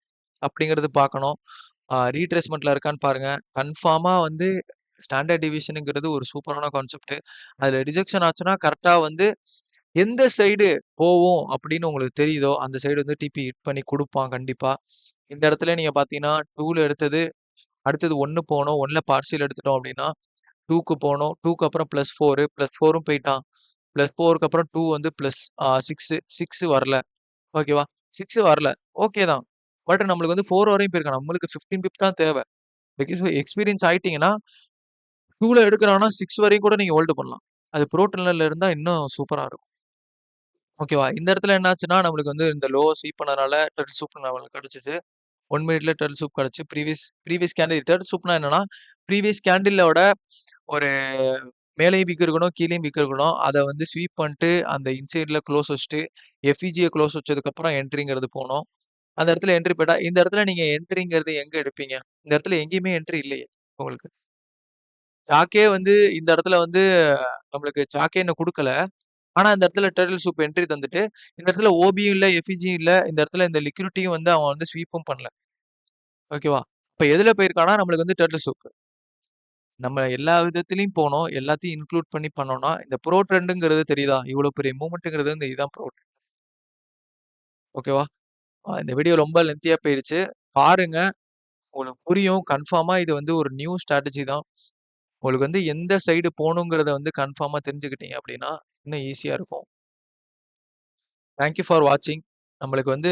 அப்படிங்கிறது பார்க்கணும். ரீட்ரேஸ்மென்ட்ல இருக்கான்னு பாருங்க. கன்ஃபார்மா வந்து ஸ்டாண்டர்ட் டிவியேஷன்ங்கிறது ஒரு சூப்பரான கான்செப்ட். அதுல ரிஜெக்ஷன் ஆச்சுன்னா கரெக்ட்டா வந்து எந்த சைடு போவும் அப்படின்னு உங்களுக்கு தெரியுதோ, அந்த சைடு வந்து டிபி ஹிட் பண்ணி குடுப்பான் கண்டிப்பா. இந்த இடத்துல நீங்க பார்த்தீங்கன்னா, 2ல எடுத்தது அடுத்தது 1 போனோம். 1ல பார்சியல் எடுத்துட்டோம் அப்படின்னா, 2க்கு போனோம். 2க்கு அப்புறம் +4 +4ம் போயிட்டான். +4க்கு அப்புறம் 2 வந்து +6 6 வரல. ஓகேவா? 6 வரல. ஓகே தான். பட் நம்மளுக்கு வந்து 4 வரையும் போயிருக்கான். நம்மளுக்கு 15 பிப் தான் தேவை. எக்ஸ்பீரியன்ஸ் ஆயிட்டீங்கன்னா, 2ல எடுக்குறான்னா 6 வரையும் கூட நீங்க ஹோல்டு பண்ணலாம். அது ப்ரோ டெர்மினல்ல இருந்தா இன்னும் சூப்பரா இருக்கும். ஓகேவா? இந்த இடத்துல என்னாச்சுன்னா, நம்மளுக்கு வந்து இந்த லோ ஸ்வீப் பண்ணனால டர்ட்டில் சூப் நம்மளுக்கு கிடைச்சுச்சு. 1 மினிட்ல டர்ட்டில் சூப் கிடைச்சு. ப்ரீவியஸ் ப்ரீவியஸ் கேண்டில் டர்ட்டில் சூப்னா என்னன்னா, ப்ரீவியஸ் கேண்டிலோட ஒரு மேலேயும் வீக் இருக்கணும், கீழயும் வீக் இருக்கணும். அத வந்து ஸ்வீப் பண்ணிட்டு, அந்த இன்சைட்ல க்ளோஸ் வச்சுட்டு, எஃப்இஜிய க்ளோஸ் வச்சதுக்கப்புறம் என்ட்ரிங்கிறது போணும். அந்த இடத்துல என்ட்ரி போட்டா இந்த இடத்துல நீங்க என்ட்ரிங்கிறது எங்க எடுப்பீங்க? இந்த இடத்துல எங்கேயுமே என்ட்ரி இல்லையே! உங்களுக்கு. சாக்கே வந்து இந்த இடத்துல வந்து நம்மளுக்கு சாக்கே இன்னும் குடுக்கல. ஆனா இந்த இடத்துல டர்ட்டில் சூப் என்ட்ரி தந்துட்டு, இந்த இடத்துல ஓபியும் இல்ல, எஃப்இஜியும் இல்ல. இந்த இடத்துல இந்த லிக்விடிட்டியும் வந்து அவன் வந்து ஸ்வீப்பும் பண்ணல. ஓகேவா? இப்ப எதுல போயிருக்கான்னா, நம்மளுக்கு வந்து டர்ட்டில் சூப். நம்ம எல்லா விதத்திலயும் போனோம். எல்லாத்தையும் இன்க்ளூட் பண்ணி பண்ணோம்னா, இந்த ப்ரோ ட்ரெண்டுங்கிறது தெரியுதா? இவ்வளோ பெரிய மூவ்மெண்ட்ங்கிறது இந்த இதுதான் ப்ரோ. ஓகேவா? இந்த வீடியோ ரொம்ப லென்த்தியா போயிருச்சு. பாருங்க. உங்களுக்கு புரியும். கன்ஃபார்மா இது வந்து ஒரு நியூ ஸ்ட்ராட்டஜி தான். உங்களுக்கு வந்து எந்த சைடு போணுங்கிறத வந்து கன்ஃபார்மா தெரிஞ்சுக்கிட்டீங்க அப்படின்னா, இன்னும் ஈஸியா இருக்கும். தேங்க் யூ ஃபார் வாட்சிங். நம்மளுக்கு வந்து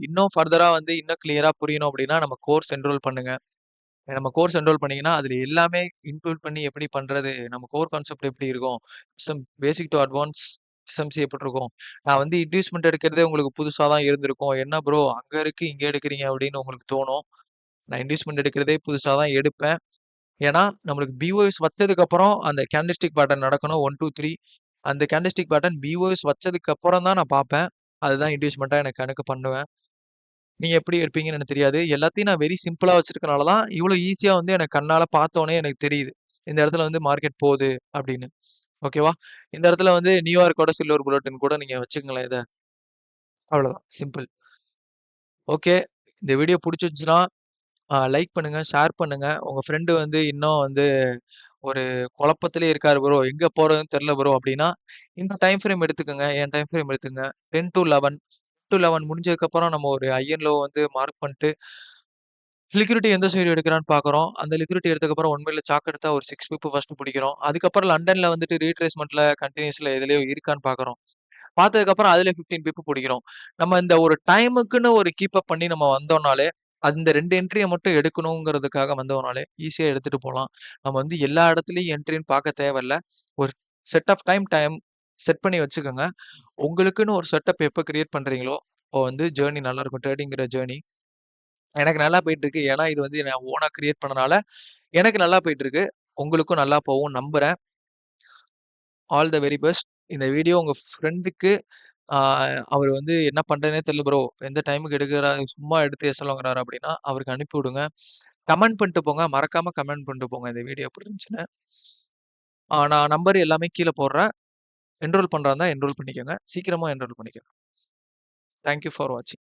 இன்னும் ஃபர்தரா வந்து இன்னும் கிளியரா புரியணும் அப்படின்னா, நம்ம கோர்ஸ் என்ரோல் பண்ணுங்க. நம்ம கோர்ஸ் என்ரோல் பண்ணீங்கன்னா, அதுல எல்லாமே இன்க்ளூட் பண்ணி எப்படி பண்றது? நம்ம கோர் கான்செப்ட் எப்படி இருக்கும்? பேசிக் டூ அட்வான்ஸ் எஸ்எம்சி எப்படி இருக்கும்? நான் வந்து இன்டியூஸ்மென்ட் எடுக்கிறதே உங்களுக்கு புதுசா தான் இருந்திருக்கும். என்ன ப்ரோ அங்க இருக்கு, இங்க எடுக்கிறீங்க அப்படின்னு உங்களுக்கு தோணும். நான் இன்டியூஸ்மென்ட் எடுக்கிறதே புதுசா தான் எடுப்பேன். ஏன்னா, நம்மளுக்கு பிஓஎஸ் வச்சதுக்கு அப்புறம் அந்த கேண்டல்ஸ்டிக் பேட்டர்ன் நடக்கணும் 1, 2, 3 அந்த கேண்டல்ஸ்டிக் பேட்டர்ன் பிஓஎஸ் வச்சதுக்கு அப்புறம் தான் நான் பார்ப்பேன். அதுதான் இன்டியூஸ்மென்ட்டா எனக்கு கணக்கு பண்ணுவேன். நீங்க எப்படி எடுப்பீங்கன்னு எனக்கு தெரியாது. எல்லாத்தையும் நான் வெரி சிம்பிளா வச்சிருக்கனால தான், இவ்வளோ ஈஸியா வந்து எனக்கு கண்ணால பார்த்தோனே எனக்கு தெரியுது. இந்த இடத்துல வந்து மார்க்கெட் போகுது அப்படின்னு. ஓகேவா? இந்த இடத்துல வந்து நியூயார்க்கோட சில்வர் புல்லட்ன்னு கூட நீங்க வச்சுக்கங்களேன் இத. அவ்வளோதான். சிம்பிள். ஓகே. இந்த வீடியோ புடிச்சிருந்துச்சுன்னா, லைக் பண்ணுங்க, ஷேர் பண்ணுங்க. உங்க ஃப்ரெண்ட் வந்து இன்னும் வந்து ஒரு குழப்பத்திலே இருக்காரு ப்ரோ. எங்க போறதுன்னு தெரியல ப்ரோ அப்படின்னா, இந்த டைம் ஃப்ரேம் எடுத்துக்கங்க. என் டைம் ஃப்ரேம் எடுத்துக்கங்க. 10 டூ 11 11 முடிஞ்சதுக்கப்புறம் நம்ம ஒரு ஹை அண்ட் லோ வந்து மார்க் பண்ணிட்டு லிக்விடிட்டி எந்த சைடு எடுக்கிறான்னு பார்க்குறோம். அந்த லிக்விடிட்டி எடுத்ததுக்கப்புறம் உண்மையில சார்ட் எடுத்தா ஒரு 6 பிப் ஃபர்ஸ்ட் பிடிக்கிறோம். அதுக்கப்புறம் லண்டன்ல வந்துட்டு ரீட்ரேஸ்மென்ட்ல கன்டினியூஸ்ல எதுலயோ இருக்கான்னு பார்க்குறோம். பார்த்ததுக்கப்புறம் அதுல 15 பிப் பிடிக்கிறோம். நம்ம இந்த ஒரு டைமுக்குன்னு ஒரு கீப் அப் பண்ணி நம்ம வந்தோம்னாலே, அந்த 2 என்ட்ரிய மட்டும் எடுக்கணுங்கிறதுக்காக வந்தோம்னாலே, ஈஸியா எடுத்துட்டு போலாம். நம்ம வந்து எல்லா இடத்துலயும் என்ட்ரின்னு பார்க்க தேவையில்ல. ஒரு செட் ஆஃப் டைம் செட் பண்ணி வச்சுக்கோங்க. உங்களுக்குன்னு ஒரு செட்டப் எப்ப கிரியேட் பண்றீங்களோ, அப்போ வந்து ஜர்னி நல்லாருக்கும். ட்ரேடிங்கிற ஜர்னி. எனக்கு நல்லா போயிட்டு இருக்கு. ஏன்னா, இது வந்து நான் ஓனா கிரியேட் பண்ணனால, எனக்கு நல்லா போயிட்டு இருக்கு. உங்களுக்கும் நல்லா போகும்னு நம்புறேன். All the very best. இந்த வீடியோ உங்க ஃப்ரெண்டுக்கு ஆ அவரு வந்து என்ன பண்றதுன்னே தெரியல ப்ரோ. எந்த டைமுக்கு எடுக்குறாரு, சும்மா எடுத்து எசலாங்குறாரு அப்படின்னா, அவருக்கு அனுப்பி விடுங்க. கமெண்ட் பண்ணிட்டு போங்க. மறக்காம கமெண்ட் பண்ணிட்டு போங்க. இந்த வீடியோ எப்படி இருந்துச்சுன்னு. நான் நம்பர் எல்லாமே கீழ போடுறேன். என்ரோல் பண்றதா இருந்தா என்ரோல் பண்ணிக்கோங்க. சீக்கிரமா என்ரோல் பண்ணிக்கோங்க. தேங்க் யூ ஃபார் வாட்சிங்.